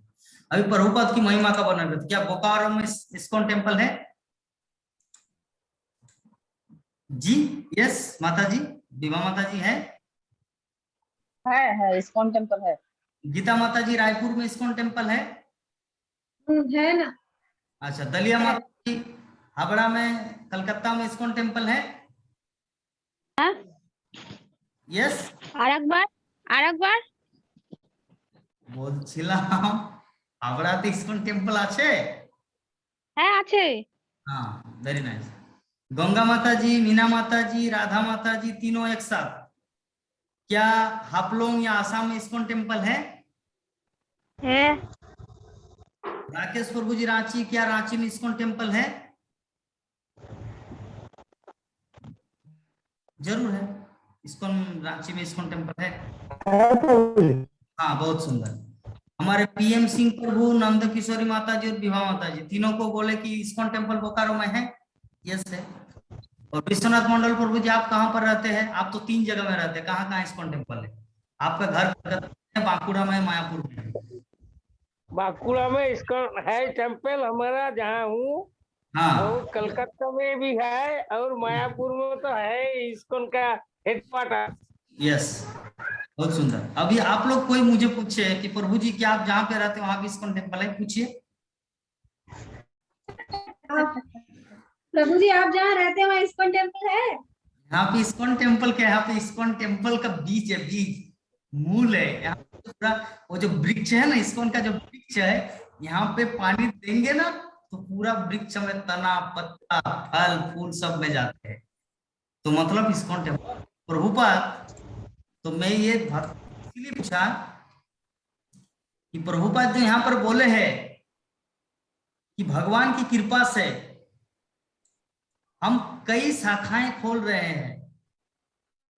[SPEAKER 1] अभी प्रभुपाद की महिमा का वर्णन करते। क्या बोकारो में इस्कॉन टेम्पल है जी? यस माता जी, विभा माता जी है
[SPEAKER 3] इस्कॉन टेम्पल है।
[SPEAKER 1] गीता माता जी रायपुर में इस्कॉन टेम्पल है
[SPEAKER 4] है ना।
[SPEAKER 1] अच्छा, दलिया माता जी हावड़ा में, कलकत्ता में इस्कॉन टेम्पल है। यस
[SPEAKER 6] আরেকবার
[SPEAKER 1] বলছিলাম হাবড়াতে ইস্কন টেম্পল আছে।
[SPEAKER 6] হ্যাঁ আছে।
[SPEAKER 1] हाँ, वेरी नाइस। गंगा माता जी, मीना माता जी, राधा माता जी तीनों एक साथ। क्या हापलोंग या आसाम में इस्कॉन टेम्पल है? राकेश प्रभु जी रांची, क्या रांची में इस्कॉन टेम्पल है? जरूर है, इस्कॉन रांची में इस्कॉन टेम्पल है। हाँ, बहुत सुंदर। हमारे पीएम सिंह प्रभु, नंद किशोरी माता जी और विभा माता जी तीनों को बोले कि इस्कॉन टेम्पल बोकारो में है। यस है। और विश्वनाथ मंडल प्रभु जी, आप कहाँ पर रहते हैं? आप तो 3 जगह में रहते हैं, कहाँ कहाँ इस्कॉन टेम्पल है? आपका घर कलकत्ता में, बांकुड़ा में, मायापुर में।
[SPEAKER 2] बांकुड़ा में इस्कॉन है टेम्पल हमारा जहाँ हूँ।
[SPEAKER 1] हाँ,
[SPEAKER 2] और कलकत्ता में भी है और मायापुर में तो है इस्कॉन का हेडक्वार्टर।
[SPEAKER 1] यस, बहुत सुंदर। अभी आप लोग कोई मुझे पूछे कि प्रभु जी क्या आप जहाँ पे रहते हैं वहां भी इस्कॉन टेम्पल है? पूछिए।
[SPEAKER 4] प्रभु जी आप जहाँ रहते हैं वहाँ इस्कॉन टेम्पल है?
[SPEAKER 1] यहाँ पे इस्कॉन टेम्पल क्या है? यहाँ पे इस्कॉन टेम्पल का बीज है, बीज, मूल है। यहाँ पे पूरा वो जो वृक्ष है ना, इस्कॉन का जो वृक्ष है, यहाँ पे पानी देंगे ना तो पूरा वृक्ष में तना, पत्ता, फल, फूल सब में जाते हैं। तो मतलब इस्कॉन टेम्पल प्रभुपाद। तो मैं ये इसीलिए पूछा कि प्रभुपाद जो यहाँ पर बोले हैं कि भगवान की कृपा से हम कई शाखाएं खोल रहे हैं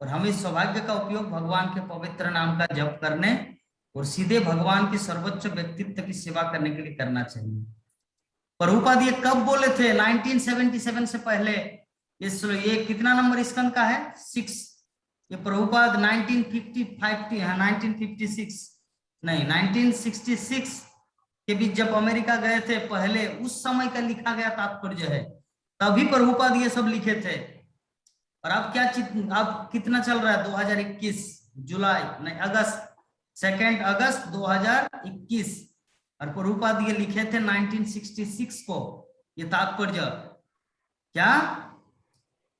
[SPEAKER 1] और हमें सौभाग्य का उपयोग भगवान के पवित्र नाम का जप करने और सीधे भगवान के सर्वोच्च व्यक्तित्व की सेवा करने के लिए करना चाहिए। प्रभुपाद ये कब बोले थे? 1977 से पहले। ये कितना नंबर स्कंद का है? 6। ये प्रभुपाद 1956 नहीं 1966 के बीच जब अमेरिका गए थे पहले, उस समय का लिखा गया तात्पर्य है, तभी प्रभुपाद ये सब लिखे थे। और अब क्या अब कितना चल रहा है? 2021 जुलाई नहीं अगस्त, 2 अगस्त 2021, और प्रभुपाद ये लिखे थे 1966 को ये तात्पर्य। क्या?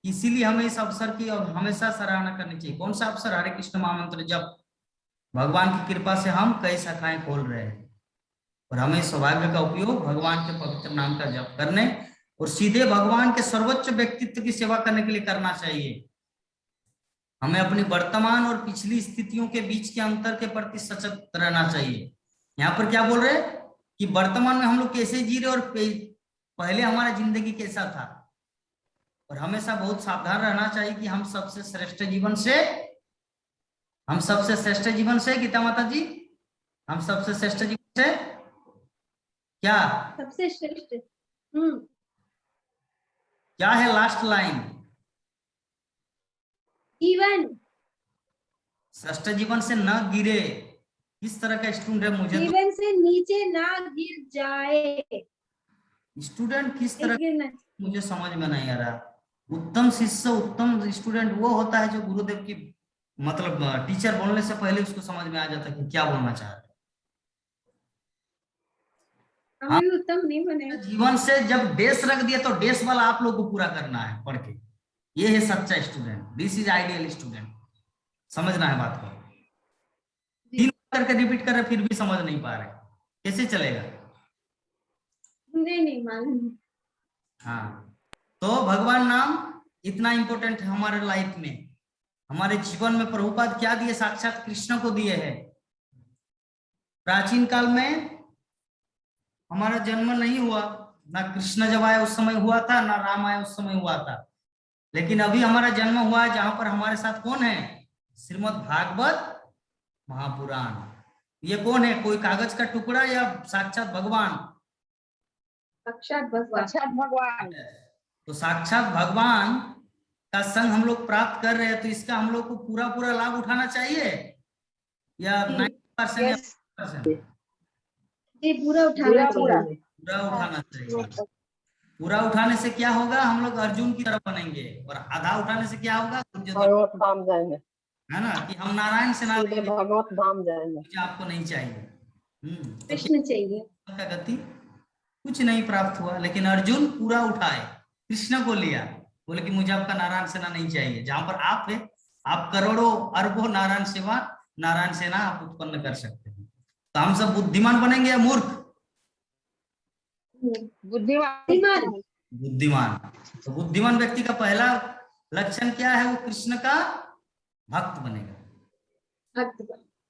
[SPEAKER 1] इसीलिए हमें इस अवसर की और हमेशा सराहना करनी चाहिए। कौन सा अवसर? हरे कृष्ण महामंत्र जप। भगवान की कृपा से हम कई शाखाएं खोल रहे हैं और हमें सौभाग्य का उपयोग भगवान के पवित्र नाम का जप करने और सीधे भगवान के सर्वोच्च व्यक्तित्व की सेवा करने के लिए करना चाहिए। हमें अपनी वर्तमान और पिछली स्थितियों के बीच के अंतर के प्रति सचेत रहना चाहिए। यहाँ पर क्या बोल रहे हैं कि वर्तमान में हम लोग कैसे जी रहे और पहले हमारा जिंदगी कैसा था, और हमेशा बहुत सावधान रहना चाहिए कि हम सबसे श्रेष्ठ जीवन से गीता माता जी, हम सबसे श्रेष्ठ जीवन से क्या?
[SPEAKER 4] सबसे श्रेष्ठ।
[SPEAKER 1] क्या है लास्ट लाइन?
[SPEAKER 4] जीवन,
[SPEAKER 1] श्रेष्ठ जीवन से न गिरे। किस तरह का स्टूडेंट है? मुझे
[SPEAKER 4] जीवन से नीचे ना गिर जाए।
[SPEAKER 1] स्टूडेंट किस तरह,
[SPEAKER 4] लेकिन
[SPEAKER 1] मुझे समझ में नहीं आ रहा। उत्तम शिष्य, उत्तम स्टूडेंट वो होता है जो गुरुदेव की मतलब टीचर बोलने से पहले उसको समझ में आ जाता है कि क्या बोलना चाह रहे हैं।
[SPEAKER 4] हम भी उत्तम नहीं बने।
[SPEAKER 1] जीवन से जब डेस रख दिया तो डेस वाला आप लोग को पूरा करना है पढ़ के। ये है सच्चा student, this is ideal student. समझना है बात को। तीन बार करके रिपीट कर रहे फिर भी समझ नहीं पा रहे, कैसे चलेगा?
[SPEAKER 4] नहीं मालूम।
[SPEAKER 1] हाँ, तो भगवान नाम इतना इंपॉर्टेंट है हमारे लाइफ में, हमारे जीवन में। प्रभुपाद क्या दिए? साक्षात कृष्ण को दिए हैं। प्राचीन काल में हमारा जन्म नहीं हुआ, ना कृष्ण जब आया उस समय हुआ था, ना राम आया उस समय हुआ था, लेकिन अभी हमारा जन्म हुआ है जहां पर हमारे साथ कौन है? श्रीमद् भागवत महापुराण। ये कौन है? कोई कागज का टुकड़ा या साक्षात भगवान?
[SPEAKER 4] साक्षात भगवान।
[SPEAKER 3] साक्षात भगवान।
[SPEAKER 1] तो साक्षात भगवान का संग हम लोग प्राप्त कर रहे हैं, तो इसका हम लोग को पूरा पूरा लाभ उठाना चाहिए या 90% या 50%?
[SPEAKER 4] जी पूरा उठाना चाहिए।
[SPEAKER 1] पूरा उठाना चाहिए। पूरा उठाने से क्या होगा? हम लोग अर्जुन की तरफ बनेंगे, और आधा उठाने से क्या होगा?
[SPEAKER 8] भगवत धाम जाएंगे,
[SPEAKER 1] है ना, कि हम नारायण से ना
[SPEAKER 8] सीधे भगवत धाम जाएंगे।
[SPEAKER 1] मुझे आपको नहीं चाहिए। तो
[SPEAKER 4] कृष्ण चाहिए।
[SPEAKER 1] का गति कुछ नहीं प्राप्त हुआ, लेकिन अर्जुन पूरा उठाए, कृष्ण को लिया, बोले कि मुझे आपका नारायण सेना नहीं चाहिए। जहां पर आप है, आप करोड़ों अरबों नारायण सेवा, नारायण सेना आप उत्पन्न कर सकते हैं। तो हम सब बुद्धिमान बनेंगे या मूर्ख?
[SPEAKER 3] बुद्धिमान।
[SPEAKER 1] बुद्धिमान। तो बुद्धिमान व्यक्ति का पहला लक्षण क्या है? वो कृष्ण का भक्त बनेगा।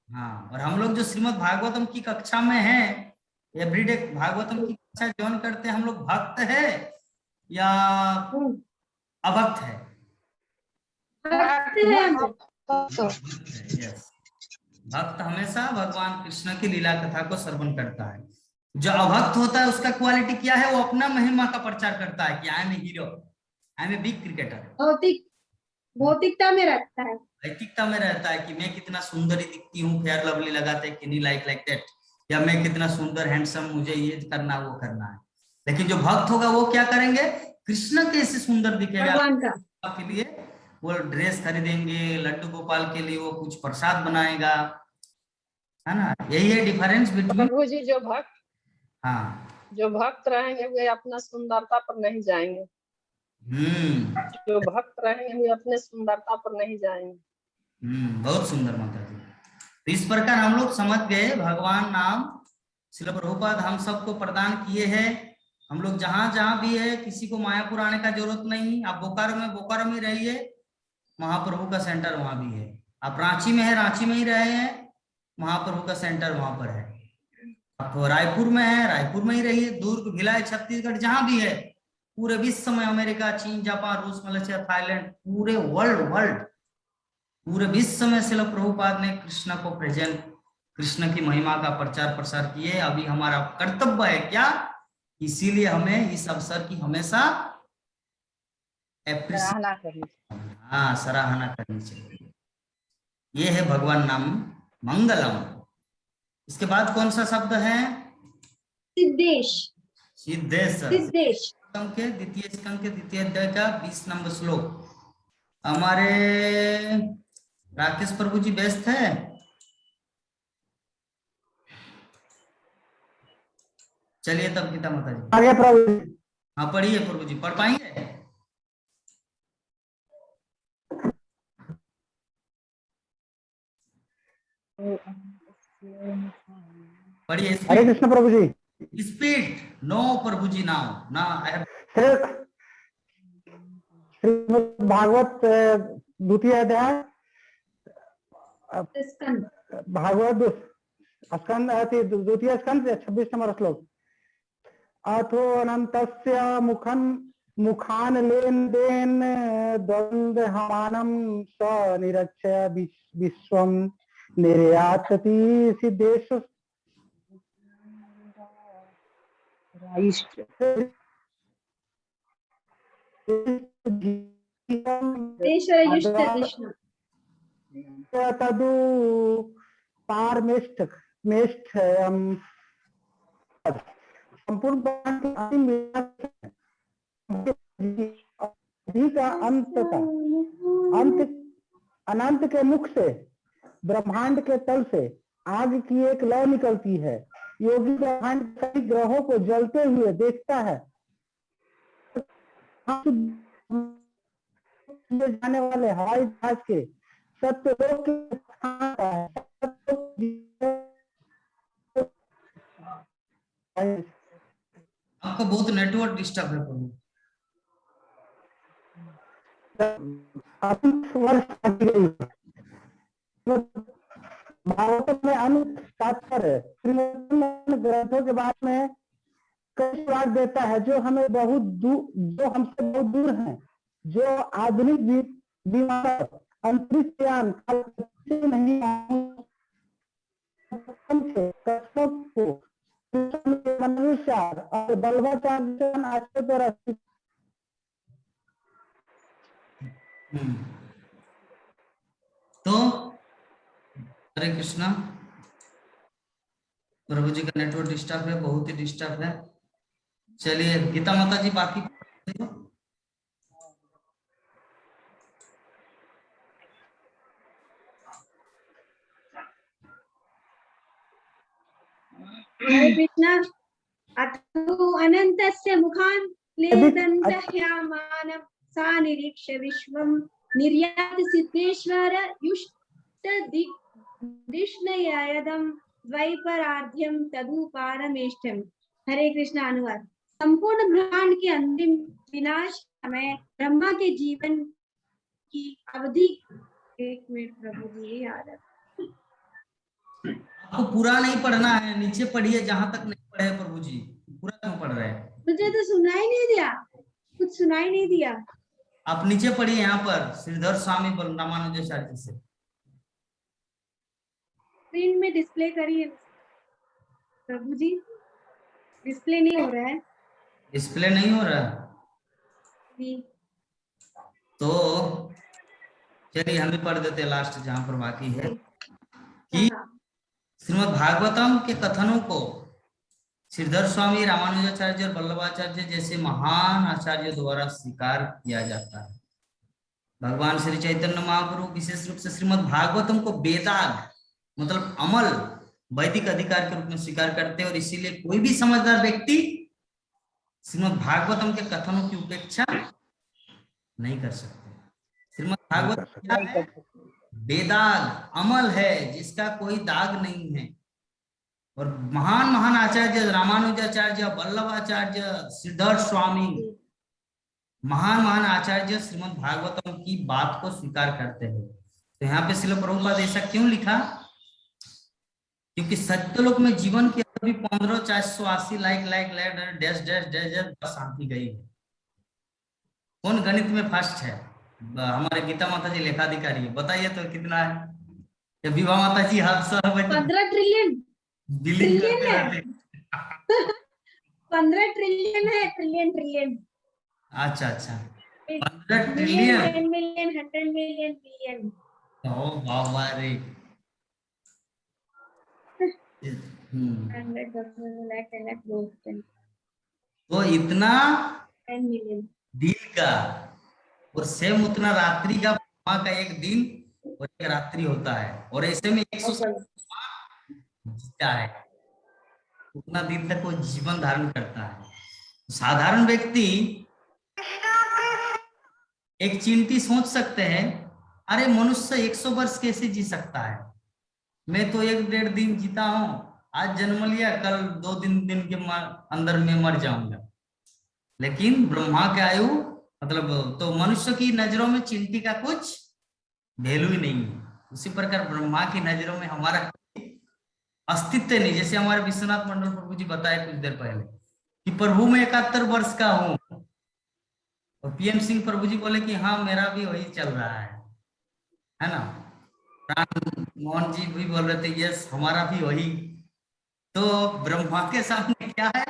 [SPEAKER 1] हाँ, और हम लोग जो श्रीमद् भागवतम की कक्षा में हैं, एवरीडे भागवतम की कक्षा ज्वाइन करते हैं, हम लोग भक्त है या अभक्त है? यस, भक्त हमेशा भगवान कृष्ण की लीला कथा को श्रवण करता है। जो अभक्त होता है उसका क्वालिटी क्या है? वो अपना महिमा का प्रचार करता है कि I am a hero, I am a big cricketer.
[SPEAKER 4] भौतिकता में रहता है,
[SPEAKER 1] नैतिकता में रहता है कि मैं कितना सुंदरी दिखती हूँ, फेयर लवली लगाते हैं कि नहीं, लाइक दैट, या मैं कितना सुंदर हैंडसम, मुझे ये करना वो करना है। लेकिन जो भक्त होगा वो क्या करेंगे? कृष्ण कैसे सुंदर दिखेगा के लिए वो ड्रेस खरीदेंगे, लड्डू गोपाल के लिए वो कुछ प्रसाद बनाएगा, है ना। यही है डिफरेंस बिटवीन।
[SPEAKER 8] प्रभु जी जो भक्त,
[SPEAKER 1] हाँ,
[SPEAKER 8] जो भक्त रहेंगे वे अपना सुंदरता पर नहीं जाएंगे। जो भक्त रहेंगे वे अपने सुंदरता पर नहीं जाएंगे।
[SPEAKER 1] बहुत सुंदर माता जी। तो इस प्रकार हम लोग समझ गए भगवान नाम श्रील प्रभुपाद हम सबको प्रदान किए हैं। हम लोग जहां जहां भी है, किसी को मायापुर आने का जरूरत नहीं। आप बोकारो में रहिए, महाप्रभु का सेंटर वहां भी है। आप रांची में है, रांची में ही रहे हैं, महाप्रभु का सेंटर वहां पर है। आप रायपुर में है, रायपुर में ही रहिए। दुर्ग, भिलाई, छत्तीसगढ़ जहां भी है, पूरे विश्व में, अमेरिका, चीन, जापान, रूस, मलेशिया, थाईलैंड, पूरे वर्ल्ड पूरे विश्व में श्रील प्रभुपाद ने कृष्ण को प्रेजेंट, कृष्ण की महिमा का प्रचार प्रसार किए। अभी हमारा कर्तव्य है क्या? इसीलिए हमें इस अवसर की हमेशा
[SPEAKER 8] सराहना करनी,
[SPEAKER 1] हाँ, सराहना करनी चाहिए। ये है भगवान नाम मंगलम। इसके बाद कौन सा शब्द है?
[SPEAKER 4] सिद्धेश।
[SPEAKER 1] सिद्धेश।
[SPEAKER 4] सिद्धेश
[SPEAKER 1] के द्वितीय स्कंद के द्वितीय अध्याय का 20 नंबर श्लोक। हमारे राकेश प्रभु जी व्यस्त है? चलिए तब गीता माता जी
[SPEAKER 7] आगे प्रभु जी।
[SPEAKER 1] हाँ पढ़िए प्रभु जी, पढ़ पाएंगे? पढ़िए।
[SPEAKER 7] हरे कृष्ण प्रभु जी।
[SPEAKER 1] स्पीड। नो प्रभु जी, नाउ ना
[SPEAKER 7] श्रीमद् भागवत द्वितीय अध्याय, भागवत स्कंद द्वितीय स्कंद 26 नंबर श्लोक। अथो अनंतस्य मुखान लेन देन द्वंद्वमानं स निरक्ष्य विश्वं निर्यातति सिद्धेश। तदु पारमेष्ठ संपूर्ण ब्रह्मांड के अंतिम विनाश का अंत का अंत अनंत के मुख से ब्रह्मांड के तल से आग की एक लौ निकलती है। योगी ब्रह्मांड कई ग्रहों को जलते हुए देखता है। जाने वाले हवाई जहाज के सत्यलोक के
[SPEAKER 1] आपका बहुत नेटवर्क डिस्टर्ब है प्रभु।
[SPEAKER 7] भारत में अंत तात्पर्य ग्रंथों के बारे में कई बार देता है जो हमें बहुत दूर, जो हमसे बहुत दूर हैं, जो आधुनिक विमान अंतरिक्ष यान नहीं मनुष्य और बल्बाचार्य
[SPEAKER 1] तो हरे कृष्णा, प्रभु जी का नेटवर्क डिस्टर्ब है, बहुत ही डिस्टर्ब है। चलिए गीता माता जी बाकी
[SPEAKER 4] हरे कृष्णा। अतो अनन्तस्य मुखान् लेदन्तह्यामानं सा निरीक्ष्य विश्वं निर्यात सिद्धेश्वर युष्टदिष्णयदं द्वैपरार्ध्यं तदुपारमेष्ठम्। हरे कृष्णा। अनुवाद। संपूर्ण ब्रह्मांड के अंतिम विनाश में ब्रह्मा के जीवन की अवधि, एक मिनट प्रभु जी याद है,
[SPEAKER 1] आपको पूरा नहीं पढ़ना है, नीचे पढ़िए जहां तक नहीं पढ़े प्रभु जी, पूरा क्यों पढ़ रहे हैं?
[SPEAKER 4] मुझे तो सुनाई नहीं दिया, कुछ सुनाई नहीं दिया।
[SPEAKER 1] आप नीचे पढ़िए, यहाँ पर श्रीधर स्वामी रामानुजाचार्य से।
[SPEAKER 4] स्क्रीन में डिस्प्ले करिए प्रभु जी, डिस्प्ले नहीं हो रहा है।
[SPEAKER 1] डिस्प्ले नहीं हो रहा
[SPEAKER 4] जी।
[SPEAKER 1] तो चलिए हम भी पढ़ देते लास्ट जहां पर बाकी है कि श्रीमद् भागवतम के कथनों को श्रीधर स्वामी रामानुजाचार्य और वल्लभाचार्य जैसे महान आचार्यों द्वारा स्वीकार किया जाता है। भगवान श्री चैतन्य महाप्रभु विशेष रूप से श्रीमद् भागवतम को वेदाग मतलब अमल वैदिक अधिकार के रूप में स्वीकार करते हैं और इसीलिए कोई भी समझदार व्यक्ति श्रीमद् भागवतम के कथनों की उपेक्षा नहीं कर सकते। श्रीमद् भागवत क्या है? वेदाग अमल है जिसका कोई दाग नहीं है। और महान महान आचार्य रामानुजाचार्य, वल्लभाचार्य, श्रीधर स्वामी, महान महान आचार्य श्रीमद् भागवतम की बात को स्वीकार करते हैं। तो यहाँ पे श्रील प्रभुपाद ऐसा क्यों लिखा? क्योंकि सत्यलोक में जीवन की अभी 15,480 लाइक डैश डैश डैश शांति गई है। कौन गणित में फर्स्ट है? हमारे गीता माता जी लेखाधिकारी है, बताइए तो कितना है? या विवाह माता जी हाथ
[SPEAKER 4] 15 ट्रिलियन
[SPEAKER 1] ट्रिलियन
[SPEAKER 4] है। 15 ट्रिलियन है, ट्रिलियन।
[SPEAKER 1] अच्छा 15 ट्रिलियन,
[SPEAKER 4] 10 मिलियन, 100 मिलियन, बिलियन।
[SPEAKER 1] ओ बाबा रे।
[SPEAKER 4] 100
[SPEAKER 1] तो इतना
[SPEAKER 4] 10 मिलियन
[SPEAKER 1] दिन का और सेम उतना रात्रि का ब्रह्मा का एक दिन और एक रात्रि होता है। और ऐसे में 100 जीता है, उतना दिन तक वो जीवन धारण करता है। साधारण व्यक्ति एक चिंटी सोच सकते हैं, अरे मनुष्य 100 वर्ष कैसे जी सकता है? मैं तो 1-1.5 दिन जीता हूं, आज जन्म लिया, कल 2-3 दिन के अंदर में मर जाऊंगा। लेकिन ब्रह्मा के आयु मतलब तो मनुष्य की नजरों में चिंटी का कुछ वैल्यू ही नहीं है। उसी प्रकार ब्रह्मा की नजरों में हमारा अस्तित्व नहीं। जैसे हमारे विश्वनाथ मंडल प्रभु जी बताए कुछ देर पहले कि प्रभु मैं 71 वर्ष का हूं, और पीएम सिंह प्रभु जी बोले कि हाँ मेरा भी वही चल रहा है ना। राम मोहन जी भी बोल रहे थे यस हमारा भी वही। तो ब्रह्मा के सामने क्या है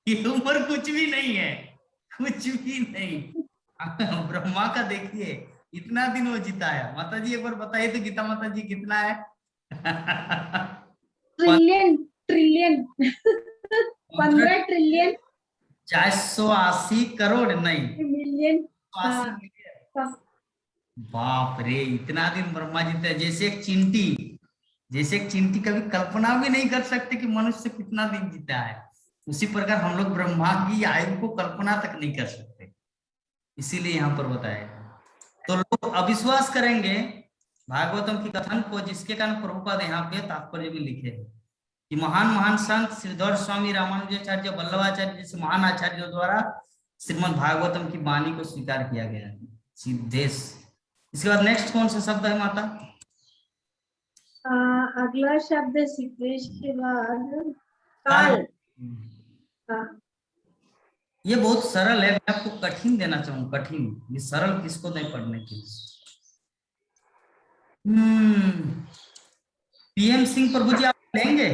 [SPEAKER 1] कि उम्र कुछ भी नहीं है, कुछ भी नहीं। ब्रह्मा का देखिए इतना दिन वो जीता है। माता जी एक बार बताइए तो गीता माता जी कितना है?
[SPEAKER 4] ट्रिलियन 15 ट्रिलियन
[SPEAKER 1] 480 करोड़ नहीं,
[SPEAKER 4] मिलियन
[SPEAKER 1] 80 मिलियन। बाप रे, इतना दिन ब्रह्मा जी थे। जैसे एक चिंटी कभी कल्पना भी नहीं कर सकते कि मनुष्य कितना दिन जीता है, उसी प्रकार हम लोग ब्रह्मा की आयु को कल्पना तक नहीं कर सकते, इसीलिए यहाँ पर बताया। तो लोग अविश्वास करेंगे भागवतम की कथन को, जिसके कारण प्रभुपाद यहाँ पे तात्पर्य भी लिखे हैं कि महान महान संत श्रीधर स्वामी रामानुजाचार्य वल्लभाचार्य जैसे महान आचार्यों द्वारा श्रीमद् भागवतम की वाणी को स्वीकार किया गया है। सिद्धेश। इसके बाद नेक्स्ट कौन सा शब्द है माता?
[SPEAKER 4] अगला शब्द सिद्धेश के बाद काल।
[SPEAKER 1] ये बहुत सरल है, मैं आपको कठिन देना चाहूंगा, कठिन। ये सरल किसको नहीं पढ़ने के लिए। पीएम सिंह प्रभु जी, आप लेंगे?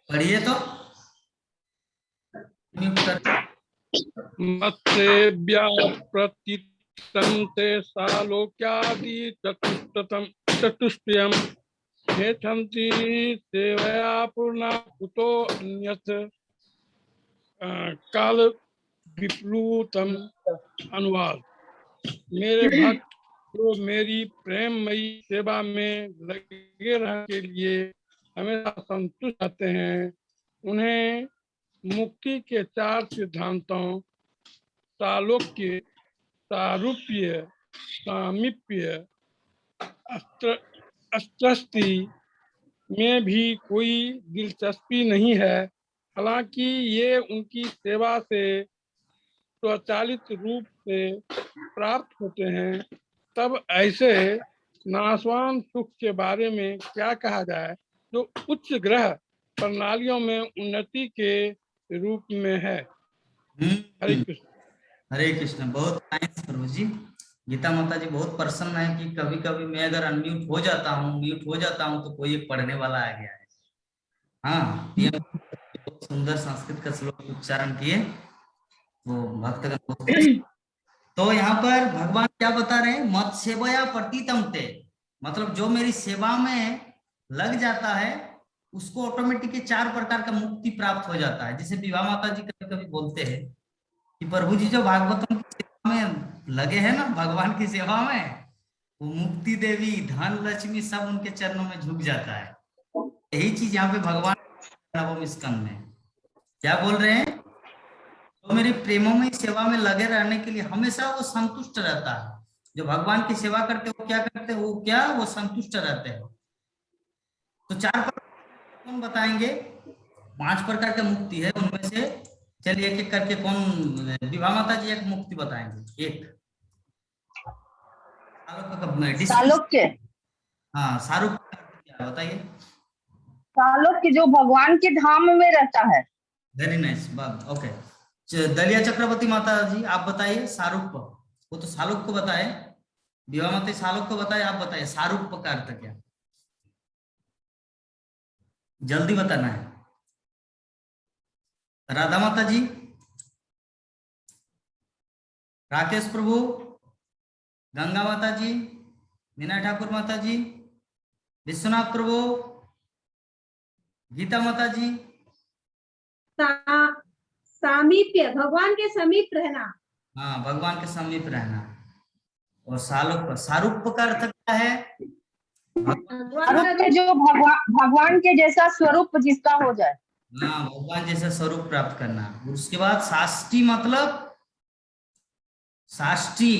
[SPEAKER 1] पढ़िए तो।
[SPEAKER 5] मत्स्येभ्यः प्रतितन्ते सालोक्यादि चतुष्टयम् नेच्छन्ति सेवया पूर्णा कुतो अन्यत् काल विप्लुतम। अनुवाद। मेरे भक्त जो मेरी प्रेममयी सेवा में लगे रहने के लिए हमेशा संतुष्ट रहते हैं, उन्हें मुक्ति के 4 सिद्धांतों सालोक्य, सारूप्य, सामीप्य, अस्त्रस्ति में भी कोई दिलचस्पी नहीं है। हालांकि ये उनकी सेवा से स्वचालित रूप से प्राप्त होते हैं, तब ऐसे नाशवान सुख के बारे में क्या कहा जाए जो उच्च ग्रह प्रणालियों में उन्नति के रूप में है। हरे कृष्ण।
[SPEAKER 1] हरे कृष्ण। बहुत नाइस प्रभु जी। गीता माता जी बहुत प्रसन्न है कि कभी कभी मैं अगर अनम्यूट हो जाता हूँ, म्यूट हो जाता हूँ, तो कोई एक पढ़ने वाला आ गया है। हाँ, ये बहुत सुंदर संस्कृत का श्लोक उच्चारण किए, वो भक्त। तो यहाँ पर भगवान क्या बता रहे हैं? मत सेवया प्रतितम ते, मतलब जो मेरी सेवा में लग जाता है उसको ऑटोमेटिक 4 प्रकार का मुक्ति प्राप्त हो जाता है। जैसे विवाह माता जी कभी कभी बोलते हैं कि प्रभु जी जो भागवतम की सेवा में लगे हैं ना, भगवान की सेवा में, वो मुक्ति देवी, धन, लक्ष्मी सब उनके चरणों में झुक जाता है। यही चीज यहाँ पे भगवान नवम स्कंद में क्या बोल रहे हैं? तो मेरी प्रेमों में सेवा में लगे रहने के लिए हमेशा वो संतुष्ट रहता है। जो भगवान की सेवा करते हैं वो क्या करते हैं? वो संतुष्ट रहते हैं। तो 4 प्रकार कौन बताएंगे? 5 प्रकार का मुक्ति है, उनमें से चलिए एक एक करके। कौन? विवाह माता जी एक मुक्ति बताएंगे। एक
[SPEAKER 3] सालोक्य।
[SPEAKER 1] हाँ, शाहरुख क्या बताइए?
[SPEAKER 3] सालोक्य जो भगवान के धाम में रहता है।
[SPEAKER 1] Very nice, okay. दलिया चक्रवर्ती माता जी आप बताइए शाहरुख को। वो तो शाहरुख को बताए, विवाह माता शाहरुख को बताए, आप बताइए शाहरुख का अर्थ क्या? जल्दी बताना है। राधा माता जी, राकेश प्रभु, गंगा माता जी, मीना ठाकुर माता जी, विश्वनाथ प्रभु, गीता माता जी।
[SPEAKER 4] सामीप्य, भगवान के समीप रहना।
[SPEAKER 1] हाँ, भगवान के समीप रहना। और शाहरुख का अर्थ क्या है?
[SPEAKER 3] जो भगवान के जैसा स्वरूप जिसका हो जाए।
[SPEAKER 1] हाँ, भगवान जैसा स्वरूप प्राप्त करना। उसके बाद साष्टी, मतलब साष्टी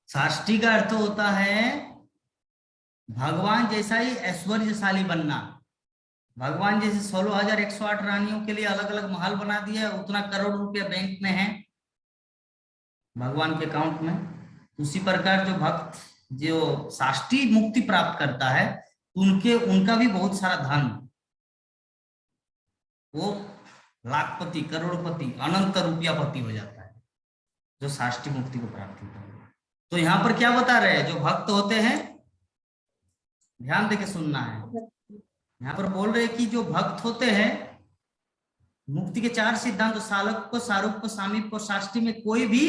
[SPEAKER 1] साष्टी का अर्थ होता है भगवान जैसा ही ऐश्वर्यशाली बनना। भगवान जैसे 16,108 रानियों के लिए अलग अलग महल बना दिया, उतना करोड़ रुपया बैंक में है भगवान के अकाउंट में। उसी प्रकार जो भक्त जो साष्टी मुक्ति प्राप्त करता है, उनका भी बहुत सारा धन, वो लाखपति, करोड़पति, अनंत रुपयापति हो जाता है जो साष्टी मुक्ति को प्राप्त होता है। तो यहाँ पर क्या बता रहे हैं? जो भक्त होते हैं, ध्यान देके सुनना है। यहाँ पर बोल रहे हैं कि जो भक्त होते हैं, मुक्ति के 4 सिद्धांत, सालोक को, सारूप को, सामीप को, साष्टी में कोई भी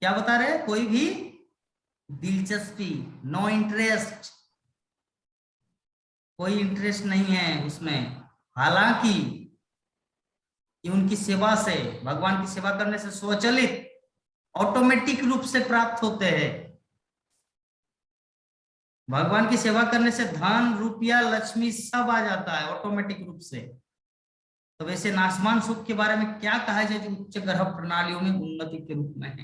[SPEAKER 1] क्या बता रहे हैं? कोई भी दिलचस्पी, नो इंटरेस्ट, कोई इंटरेस्ट नहीं है उसमें। हालांकि ये उनकी सेवा से, भगवान की सेवा करने से स्वचालित ऑटोमेटिक रूप से प्राप्त होते हैं। भगवान की सेवा करने से धन, रुपया, लक्ष्मी सब आ जाता है ऑटोमेटिक रूप से। तो वैसे नासमान सुख के बारे में क्या कहा जाए जो उच्च ग्रह प्रणालियों में उन्नति के रूप में है।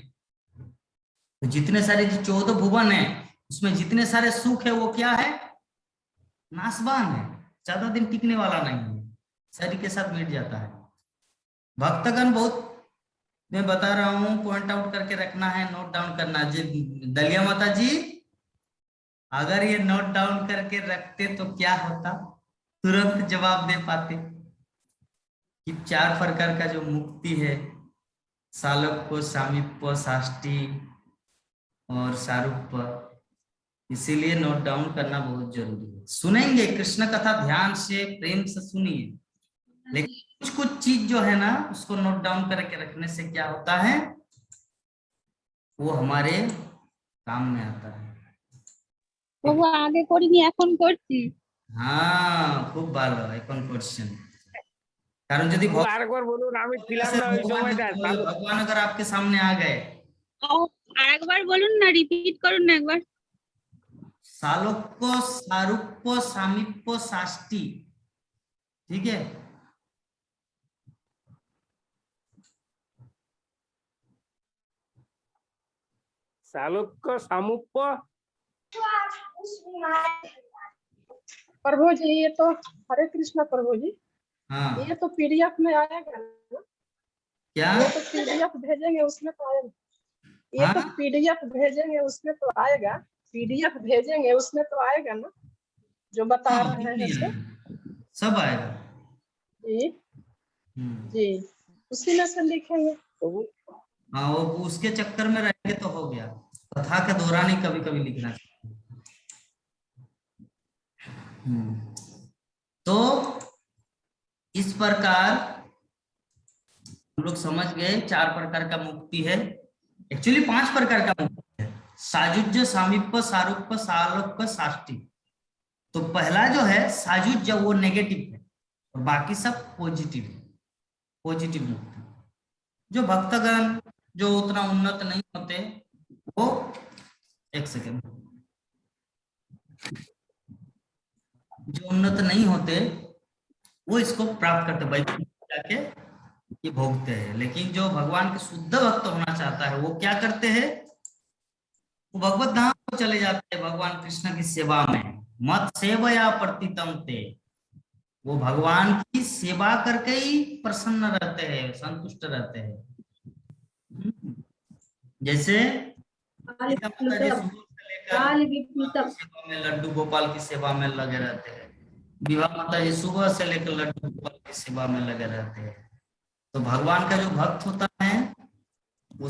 [SPEAKER 1] तो जितने सारे जो 14 भुवन है उसमें जितने सारे सुख है वो क्या है? नासवान है, ज्यादा दिन टिकने वाला नहीं है, शरीर के साथ मिट जाता है। भक्तगण बहुत मैं बता रहा हूं, पॉइंट आउट करके रखना है, नोट डाउन करना है। दलिया माता जी अगर ये नोट डाउन करके रखते तो क्या होता, तुरंत जवाब दे पाते कि 4 प्रकार का जो मुक्ति है, सालोक्य, सामीप्य, साष्टी और सारूप्य, इसीलिए नोट डाउन करना बहुत जरूरी है। सुनेंगे कृष्ण कथा ध्यान से, प्रेम से सुनिए, लेकिन कुछ कुछ चीज जो है ना उसको नोट डाउन करके रखने से क्या होता है, वो हमारे काम में आता है।
[SPEAKER 6] বাবু আগে করিনি এখন করছি।
[SPEAKER 1] হ্যাঁ, খুব ভালো, এখন করছেন। কারণ যদি
[SPEAKER 2] আরেকবার বলুন, আমি ছিলাম না ওই সময়টা।
[SPEAKER 1] ভগবান अगर आपके सामने आ गए,
[SPEAKER 6] আরেকবার বলুন না, রিপিট করুন না একবার।
[SPEAKER 1] सालोक्य, सारूप्य, सामीप्य, साष्टी, ठीक है।
[SPEAKER 2] सालोक्य, सामीप्य।
[SPEAKER 8] प्रभु जी ये तो, हरे कृष्णा प्रभु जी,
[SPEAKER 1] हाँ
[SPEAKER 8] ये तो पीडीएफ में आएगा ना?
[SPEAKER 1] क्या?
[SPEAKER 8] ये तो पीडीएफ भेजेंगे उसमें तो आएगा। ये तो
[SPEAKER 1] हाँ?
[SPEAKER 8] पीडीएफ भेजेंगे उसमें तो आएगा, पीडीएफ भेजेंगे उसमें तो आएगा ना जो बता
[SPEAKER 1] हाँ,
[SPEAKER 8] रहे हैं सो?
[SPEAKER 1] सब आएगा
[SPEAKER 8] जी जी, उसी में से लिखेंगे।
[SPEAKER 1] हाँ, वो उसके चक्कर में रहेंगे तो हो गया। कथा के दौरान ही कभी कभी लिखना चाहिए। तो इस प्रकार हम लोग समझ गए 4 प्रकार का मुक्ति है, एक्चुअली 5 प्रकार का मुक्ति है, सायुज्य, सामीप्य, सारूप्य, सालोक्य, साष्टी। तो पहला जो है सायुज्य, वो नेगेटिव है और बाकी सब पॉजिटिव है, पॉजिटिव मुक्ति। जो भक्तगण जो उतना उन्नत नहीं होते वो, एक सेकेंड, जो उन्नत नहीं होते वो इसको प्राप्त करते, वैकुंठ जाके ये भोगते हैं। लेकिन जो भगवान के शुद्ध भक्त होना चाहता है वो क्या करते हैं, वो भगवत धाम को चले जाते हैं भगवान कृष्ण की सेवा में। मत सेवया प्रतितम ते, वो भगवान की सेवा करके ही प्रसन्न रहते हैं, संतुष्ट रहते हैं। जैसे लड्डू गोपाल की सेवा में लगे रहते हैं, विवाह माता जी सुबह से लेकर लड्डू गोपाल की सेवा में लगे रहते हैं। तो भगवान का जो भक्त होता है वो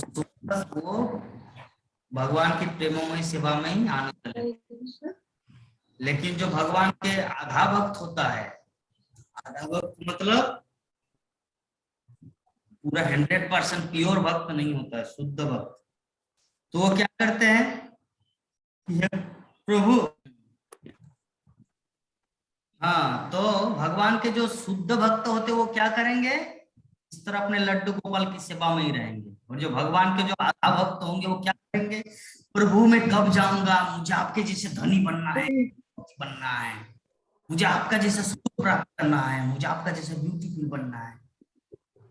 [SPEAKER 1] भगवान की प्रेममयी सेवा में ही आनंद लेता है। लेकिन जो भगवान के आधा भक्त होता है, आधा भक्त मतलब पूरा 100% प्योर भक्त नहीं होता है, शुद्ध भक्त, तो वो क्या करते हैं, प्रभु, हाँ, तो भगवान के जो शुद्ध भक्त होते वो क्या करेंगे, इस तरह अपने लड्डू गोपाल की सेवा में ही रहेंगे। और जो भगवान के जो आधा भक्त होंगे वो क्या करेंगे, प्रभु मैं कब जाऊंगा, मुझे आपके जैसे धनी बनना है, मुझे आपका जैसा सुख प्राप्त करना है, मुझे आपका जैसा ब्यूटीफुल बनना है।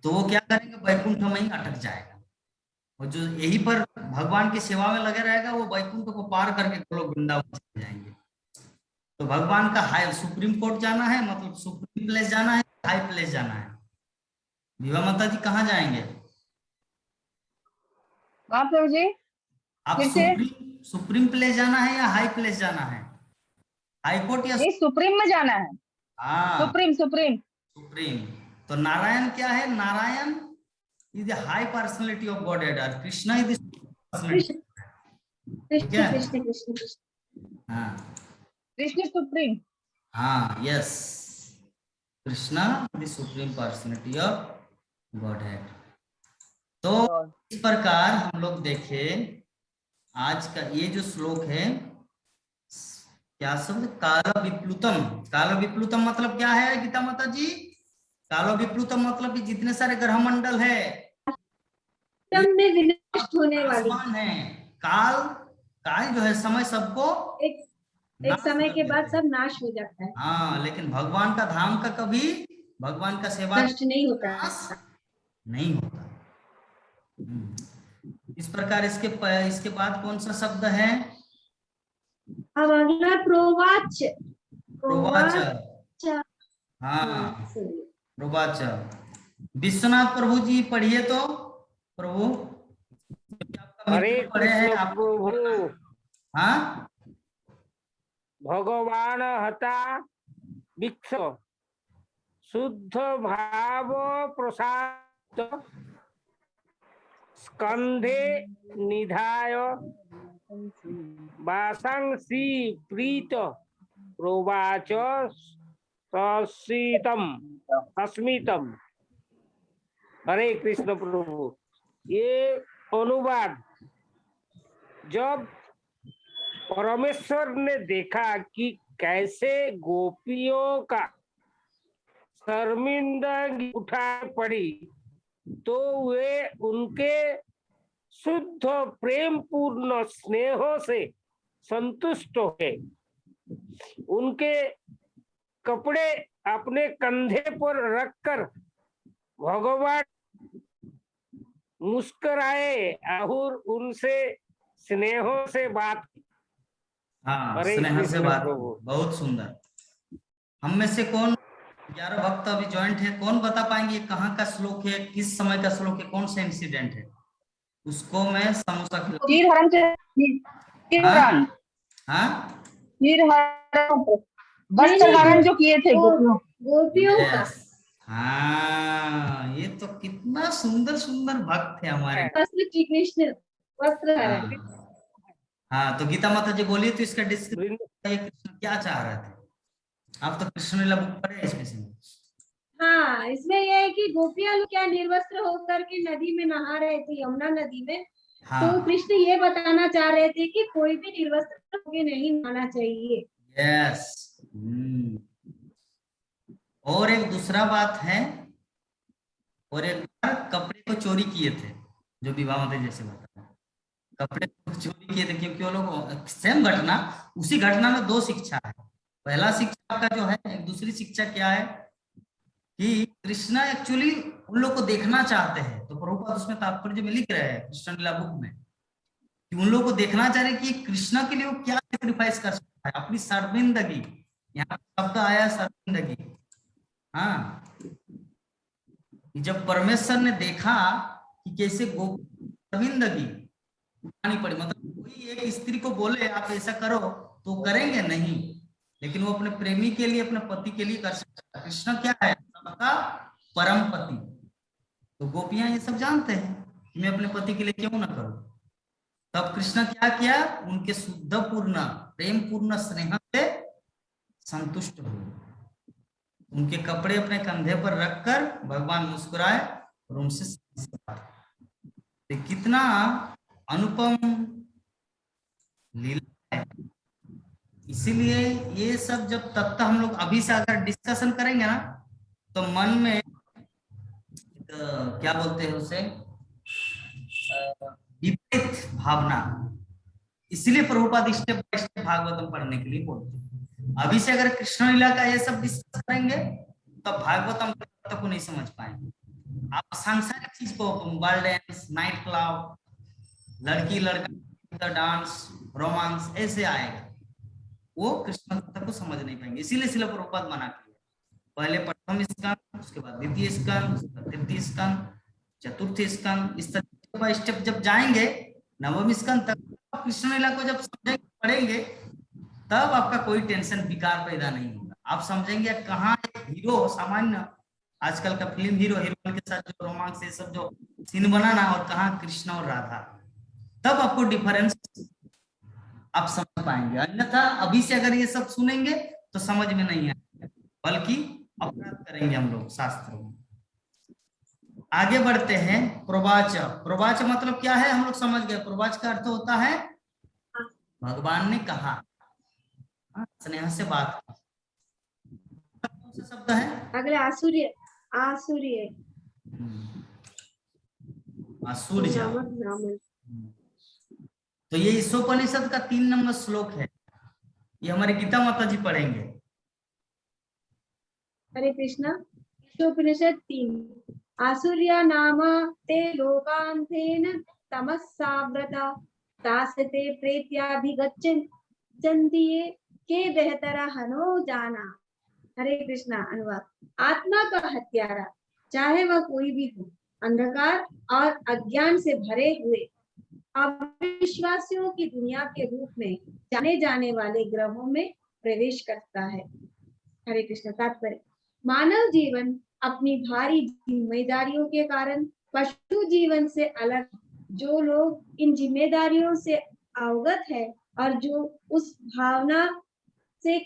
[SPEAKER 1] तो वो क्या करेंगे, वैकुंठ में ही अटक जाएगा। और जो यही पर भगवान की सेवा में लगे रहेगा वो वैकुंठ को पार करके लोग वृंदावन चले जाएंगे। तो भगवान का हाई सुप्रीम कोर्ट जाना है, मतलब सुप्रीम प्लेस जाना है, हाई प्लेस जाना है। विवाह माता जी कहाँ जाएंगे?
[SPEAKER 3] हाँ प्रभु जी,
[SPEAKER 1] आप सुप्रीम प्लेस जाना है या हाई प्लेस जाना है? हाई कोर्ट या
[SPEAKER 3] सुप्रीम में जाना है।
[SPEAKER 1] हाँ,
[SPEAKER 3] सुप्रीम सुप्रीम
[SPEAKER 1] सुप्रीम। तो नारायण क्या है, Narayan is the high personality of godhead और कृष्णा इज
[SPEAKER 3] कृष्ण सुप्रीम।
[SPEAKER 1] हाँ, yes, Krishna the supreme personality of godhead. तो इस प्रकार हम लोग देखें आज का ये जो श्लोक है, क्या शब्द, काल विप्लुतम। काल विप्लुतम मतलब क्या है गीता माता जी? काल विप्लुतम मतलब कि जितने सारे ग्रह मंडल है
[SPEAKER 4] में विनष्ट होने वाली
[SPEAKER 1] आसमान है। काल, काल जो है समय सबको
[SPEAKER 4] एक समय के बाद सब नाश हो जाता है।
[SPEAKER 1] हाँ, लेकिन भगवान का धाम का कभी भगवान का सेवा
[SPEAKER 4] नष्ट नहीं होता है।
[SPEAKER 1] नहीं होता। इस प्रकार इसके बाद कौन सा शब्द है?
[SPEAKER 4] अब अगला प्रोवाच।
[SPEAKER 1] प्रोवाच। हाँ, प्रोवाच। विश्वनाथ प्रभु जी पढ़िए तो। प्रभु
[SPEAKER 2] हरे
[SPEAKER 1] पढ़े हैं
[SPEAKER 2] कृष्ण
[SPEAKER 1] आप?
[SPEAKER 2] प्रभु।
[SPEAKER 1] हाँ,
[SPEAKER 2] भगवान हता विक्ष शुद्ध भाव प्रसाद स्कंधे निधाय वासंसी प्रीत प्रोवाच अस्मितम। हरे कृष्ण प्रभु। ये अनुवाद, जब परमेश्वर ने देखा कि कैसे गोपियों का शर्मिंदगी उठा पड़ी, तो वे उनके शुद्ध प्रेम पूर्ण स्नेहों से संतुष्ट हो गए। उनके कपड़े अपने कंधे पर रखकर भगवान मुस्कुराए और उनसे स्नेहों से बात।
[SPEAKER 1] हाँ, स्नेह से बात। बहुत सुंदर। हम में से कौन 11 भक्त अभी ज्वाइंट है, कौन बता पाएंगे कहाँ का श्लोक है, किस समय का श्लोक है, कौन सा इंसिडेंट है? उसको मैं समोसा
[SPEAKER 3] वस्त्र हरण जो किए थे
[SPEAKER 4] गोपियों का।
[SPEAKER 1] हाँ, ये तो कितना सुंदर सुंदर भक्त थे हमारे।
[SPEAKER 4] श्री कृष्ण वस्त्र हरण।
[SPEAKER 1] हाँ, तो गीता माता जी बोलिए तो इसका डिस्क्रिप्शन कृष्ण क्या चाह रहे थे? आप तो कृष्ण लीला बुक पढ़े इसमें से।
[SPEAKER 4] हाँ, इसमें यह है कि गोपियां लोग क्या निर्वस्त्र होकर के नदी में नहा रहे थे, यमुना नदी में।
[SPEAKER 1] हाँ।
[SPEAKER 4] तो कृष्ण ये बताना चाह रहे थे कि कोई भी निर्वस्त्र होकर नहीं नहाना चाहिए।
[SPEAKER 1] यस। और एक दूसरा बात है, और एक बार कपड़े को चोरी किए थे, जो विवाह में जैसे बताया, कपड़े को चोरी किए थे क्योंकि वो लोग सेम घटना, उसी घटना में दो शिक्षा है। पहला शिक्षा का जो है, एक दूसरी शिक्षा क्या है कि कृष्णा एक्चुअली उन लोग को देखना चाहते हैं। तो प्रभुपाद उसमें तात्पर्य में लिख रहे हैं कृष्ण लीला बुक में कि उन लोग को देखना चाह रहे कि कृष्णा के लिए वो क्या सेक्रीफाइस कर सकता है, अपनी शर्मिंदगी। यहाँ शब्द आया शर्मिंदगी। हाँ, जब परमेश्वर ने देखा कि कैसे शर्मिंदगी उठानी पड़ी, मतलब कोई एक स्त्री को बोले आप ऐसा करो तो करेंगे नहीं, लेकिन वो अपने प्रेमी के लिए, अपने पति के लिए कर सकता है। कृष्ण क्या है? सबका परम पति। तो गोपियां ये सब जानते हैं कि मैं अपने पति के लिए क्यों ना करूं। तब कृष्ण क्या किया? उनके शुद्ध पूर्ण प्रेम पूर्ण स्नेह से संतुष्ट हुए। उनके कपड़े अपने कंधे पर रखकर भगवान मुस्कुराए और उनसे तो कितना अनुपम लीला है। इसीलिए ये सब जब तत्व हम लोग अभी से अगर डिस्कशन करेंगे ना, तो मन में क्या बोलते हैं उसे, विपरीत भावना। इसलिए Prabhupada step by step Bhagavatam पढ़ने के लिए बोलते हैं। अभी से अगर कृष्ण लीला का ये सब डिस्कस करेंगे तो भागवतम तक को नहीं समझ पाएंगे। आप सांसारिक चीज को, मोबाइल डांस, नाइट क्लब, लड़की लड़का डांस, रोमांस ऐसे आएगा, वो कृष्ण तक को समझ नहीं पाएंगे। इसीलिए शिला प्रभुपाद मना किया, पहले प्रथम स्कंद, उसके बाद द्वितीय स्कंद, तृतीय स्कंद, चतुर्थ स्कंद, इस तरह बाय स्टेप जब जाएंगे नवम स्कंद तक, कृष्ण लीला को जब समझेंगे पढ़ेंगे, तब आपका कोई टेंशन विकार पैदा नहीं होगा। आप समझेंगे कहाँ एक हीरो सामान्य आजकल का फिल्म हीरो हीरोइन के साथ जो रोमांस ये सब जो सीन बनाना, और कहाँ कृष्ण और राधा, तब आपको डिफरेंस आप समझ पाएंगे। अन्यथा अभी से अगर ये सब सुनेंगे तो समझ में नहीं आएगा, बल्कि अपराध करेंगे हम लोग शास्त्रों में। आगे बढ़ते हैं। प्रोवाच, प्रोवाच मतलब क्या है हम लोग समझ गए। प्रोवाच का अर्थ होता है भगवान ने कहा, स्नेह से बात की। कौन सा शब्द है?
[SPEAKER 4] अगले आसुर्य, आसुर्य
[SPEAKER 1] आसूर्य।
[SPEAKER 4] नामक ब्राह्मण।
[SPEAKER 1] तो ये ईशोपनिषद का 3 नंबर श्लोक है, ये हमारे गीता माता जी पढ़ेंगे।
[SPEAKER 4] हरे कृष्णा। ईशोपनिषद 3। आसुर्या नाम ते लोकांतेन तमस्साव्रता तासते प्रेत्याभिगच्छन्ति ये के बेहतरा हनो जाना। हरे कृष्णा। अनुवाद। आत्मा का हत्यारा, चाहे वह कोई भी हो, अंधकार और अज्ञान से भरे हुए अविश्वासियों की दुनिया के रूप में जाने जाने वाले ग्रहों में प्रवेश करता है। हरे कृष्ण। तात्पर्य, मानव जीवन अपनी भारी जिम्मेदारियों के कारण पशु जीवन से अलग। जो लोग इन जिम्मेदारियों से अवगत है और जो उस भावना से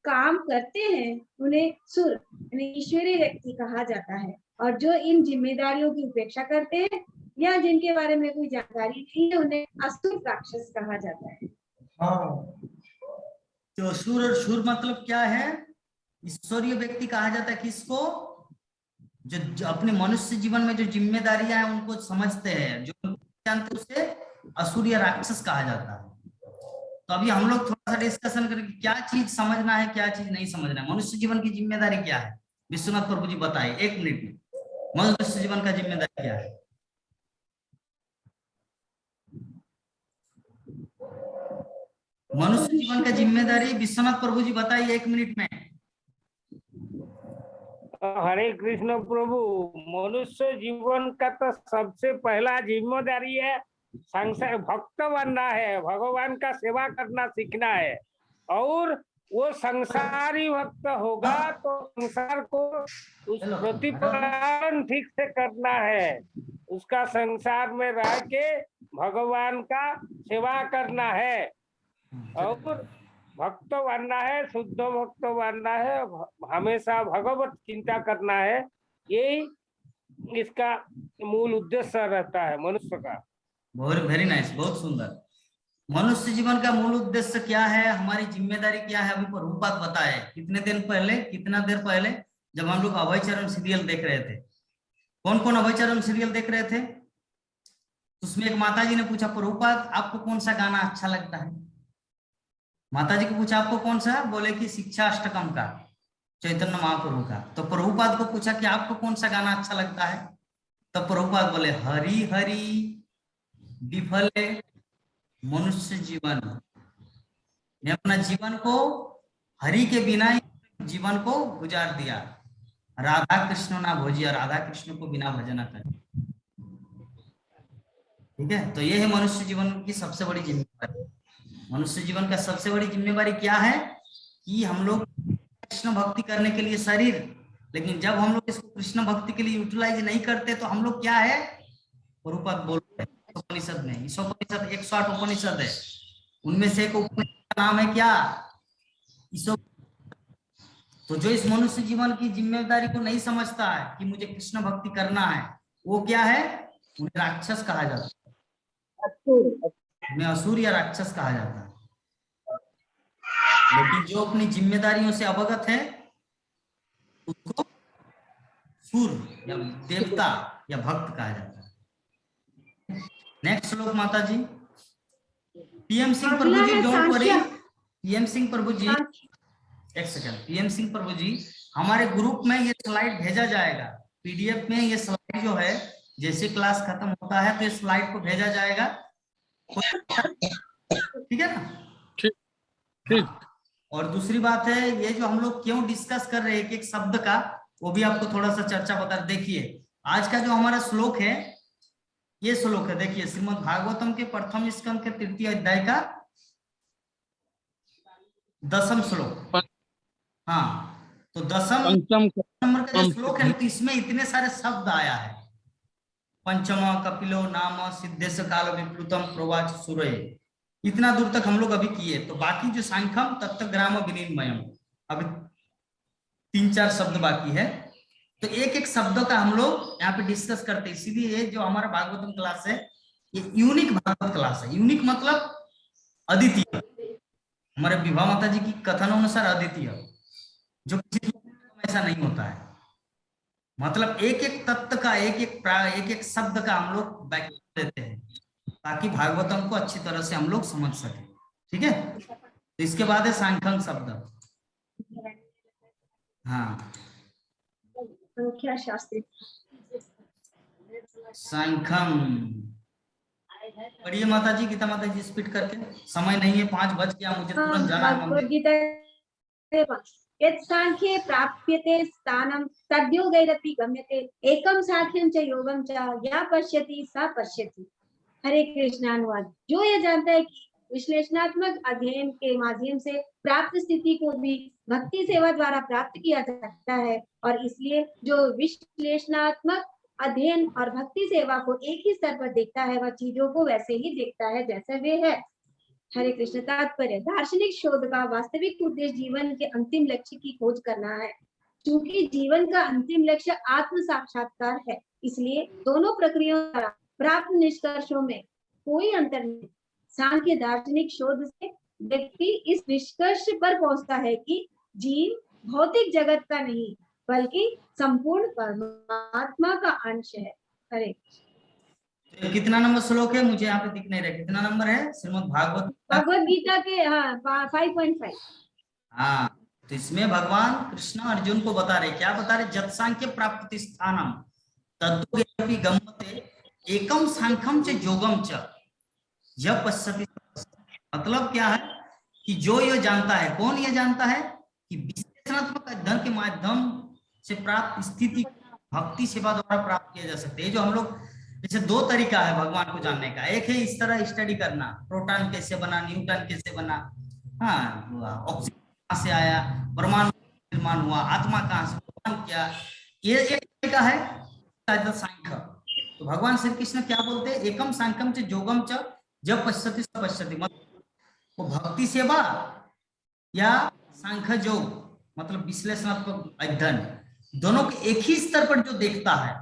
[SPEAKER 4] काम करते हैं उन्हें सुर यानी ईश्वरीय व्यक्ति कहा जाता है, और जो इन जिम्मेदारियों की उपेक्षा करते हैं या जिनके बारे में कोई जानकारी नहीं है उन्हें असुर राक्षस कहा जाता है।
[SPEAKER 1] तो असुर और सुर मतलब क्या है? ईश्वरीय व्यक्ति कहा जाता है किसको? जो अपने मनुष्य जीवन में जो जिम्मेदारियां हैं उनको समझते हैं, जो जानते हैं उसे असुर या राक्षस कहा जाता है। तो अभी हम लोग थोड़ा सा डिस्कशन करेंगे क्या चीज समझना है, क्या चीज नहीं समझना है। मनुष्य जीवन की जिम्मेदारी क्या है? विश्वनाथ प्रभु जी बताइए 1 मिनट में, मनुष्य जीवन का जिम्मेदारी क्या है? मनुष्य जीवन का जिम्मेदारी विश्वनाथ प्रभु जी बताइए 1 मिनट में।
[SPEAKER 2] हरे कृष्ण प्रभु, मनुष्य जीवन का तो सबसे पहला जिम्मेदारी है संसार भक्त बनना है, भगवान का सेवा करना सीखना है। और वो संसारी भक्त होगा तो संसार को उस प्रतिपालन ठीक से करना है, उसका संसार में रह के भगवान का सेवा करना है और भक्त बनना है, शुद्ध भक्त बनना है, हमेशा भगवत चिंता करना है। यही इसका मूल उद्देश्य रहता है मनुष्य का।
[SPEAKER 1] वेरी नाइस, बहुत सुंदर। मनुष्य जीवन का मूल उद्देश्य क्या है, हमारी जिम्मेदारी क्या है, अभी प्रभुपाद बताए कितना देर पहले जब हम लोग अभय चरण सीरियल देख रहे थे। कौन कौन अभय चरण सीरियल देख रहे थे? उसमें एक माता जी ने पूछा प्रभुपाद आपको कौन सा गाना अच्छा लगता है? माता जी को पूछा आपको कौन सा? बोले कि शिक्षा अष्टकम का, चैतन्य महाप्रभु का। तो प्रभुपाद को पूछा कि आपको कौन सा गाना अच्छा लगता है? तो प्रभुपाद बोले हरि हरि विफले मनुष्य जीवन। ने अपना जीवन को हरि के बिना ही जीवन को गुजार दिया। राधा कृष्ण ना भोजिया, राधा कृष्ण को बिना भजना कर। ठीक है, तो ये है मनुष्य जीवन की सबसे बड़ी जिम्मेदारी। मनुष्य जीवन का सबसे बड़ी जिम्मेदारी क्या है कि हम लोग कृष्ण भक्ति करने के लिए शरीर, लेकिन जब हम लोग इसको कृष्ण भक्ति के लिए यूटिलाइज नहीं करते तो हम लोग क्या है? प्रभुपाद बोल रहे हैं उपनिषद में, ईशोपनिषद 108 उपनिषद है, उनमें से एक उपनिषद का नाम है क्या? ईशो। तो जो इस मनुष्य जीवन की जिम्मेदारी को नहीं समझता है कि मुझे कृष्ण भक्ति करना है, वो क्या है? उन्हें राक्षस कहा जाता है, उन्हें असुर या राक्षस कहा जाता है। लेकिन जो अपनी जिम्मेदारियों से अवगत है उसको सुर या देवता या भक्त कहा जाता है। नेक्स्ट श्लोक माता जी। PM Singh Prabhu ji, don't worry. PM Singh Prabhu ji, एक सेकंड। पीएम सिंह प्रभु जी, हमारे ग्रुप में ये स्लाइड भेजा जाएगा, पीडीएफ में ये स्लाइड जो है, जैसे क्लास खत्म होता है तो इस स्लाइड को भेजा जाएगा। ठीक है ना?
[SPEAKER 5] ठीक।
[SPEAKER 1] और दूसरी बात है, ये जो हम लोग क्यों डिस्कस कर रहे हैं एक एक शब्द का, वो भी आपको थोड़ा सा चर्चा बता। देखिए आज का जो हमारा श्लोक है, ये श्लोक है, देखिए श्रीमद् भागवतम के प्रथम स्कंद के 3य अध्याय का 10वां श्लोक। हाँ, तो 10वां नंबर का जो श्लोक है, तो इसमें इतने सारे शब्द आया है। पंचम कपिलो नाम सिद्धेश काल विप्लुतम प्रोवाच सुरय, इतना दूर तक हम लोग अभी किए। तो बाकी जो सांख्यम तत्त ग्राम विनिमयम, अभी 3-4 शब्द बाकी है। तो एक एक शब्दों का हम लोग यहाँ पे डिस्कस करते हैं। इसीलिए ये जो हमारा भागवतम क्लास है ये यूनिक भागवत क्लास है। यूनिक मतलब अद्वितीय, हमारे विभा माता जी की कथन अनुसार अद्वितीय, जो किसी में ऐसा नहीं होता है। मतलब एक एक तत्व का एक एक शब्द का हम लोग व्याख्या देते हैं ताकि भागवतम को अच्छी तरह से हम लोग समझ सके। ठीक है, तो इसके बाद है सांख्यम शब्द। हाँ,
[SPEAKER 4] संख्या शास्त्री
[SPEAKER 1] सांख्यम पढ़िए माता जी, गीता माता जी स्पीड करके, समय नहीं है, 5 बज गया, मुझे तुरंत जाना है
[SPEAKER 4] भगवद
[SPEAKER 1] मंदिर।
[SPEAKER 4] गीता यत् सांख्ये प्राप्यते स्थानं तद्योगैरपि गम्यते एकम सांख्यं च योगं च या पश्यति सा पश्यति। हरे कृष्ण अनुवाद। जो ये जानता है कि विश्लेषणात्मक अध्ययन के माध्यम से प्राप्त स्थिति को भी भक्ति सेवा द्वारा प्राप्त किया जा सकता है, और इसलिए जो विश्लेषणात्मक अध्ययन और भक्ति सेवा को एक ही स्तर पर देखता है, वह चीजों को वैसे ही देखता है जैसे वे है। हरे कृष्ण। तात्पर्य: दार्शनिक शोध का वास्तविक उद्देश्य जीवन के अंतिम लक्ष्य की खोज करना है। क्योंकि जीवन का अंतिम लक्ष्य आत्म साक्षात्कार है, इसलिए दोनों प्रक्रियाओं द्वारा प्राप्त निष्कर्षों में कोई अंतर नहीं। सांख्य दार्शनिक शोध से व्यक्ति इस निष्कर्ष पर पहुंचता है कि जीव भौतिक जगत का नहीं बल्कि संपूर्ण परमात्मा का अंश है। हरे
[SPEAKER 1] तो कितना नंबर श्लोक है, मुझे यहाँ पे दिख नहीं रहा, कितना नंबर है श्रीमद् भागवत
[SPEAKER 4] भगवद गीता के 5.5।
[SPEAKER 1] हाँ, तो इसमें भगवान कृष्ण अर्जुन को बता रहे, क्या बता रहे, जत सांख्य प्राप्ति स्थानम तद्योगैरपि गम्यते एकम सांख्यम च योगम च यः पश्यति। मतलब क्या है कि जो ये जानता है, कौन ये जानता है कि विश्लेषणात्मक अध्ययन के माध्यम से प्राप्त स्थिति भक्ति सेवा द्वारा प्राप्त किया जा सकते हैं। जो हम लोग जैसे 2 तरीका है भगवान को जानने का, एक है इस तरह स्टडी करना, प्रोटॉन कैसे बना, न्यूट्रॉन कैसे बना, हाँ, ऑक्सीजन कहाँ से आया, परमाणु निर्माण हुआ, आत्मा कहाँ से, भगवान क्या, ये एक तरीका है सांख्य। तो भगवान श्री कृष्ण क्या बोलते हैं, एकम सांख्यम च योगम च जब पश्यति स पश्यति। मतलब वो भक्ति सेवा या सांख्य योग मतलब विश्लेषणात्मक अध्ययन, दोनों के एक ही स्तर पर जो देखता है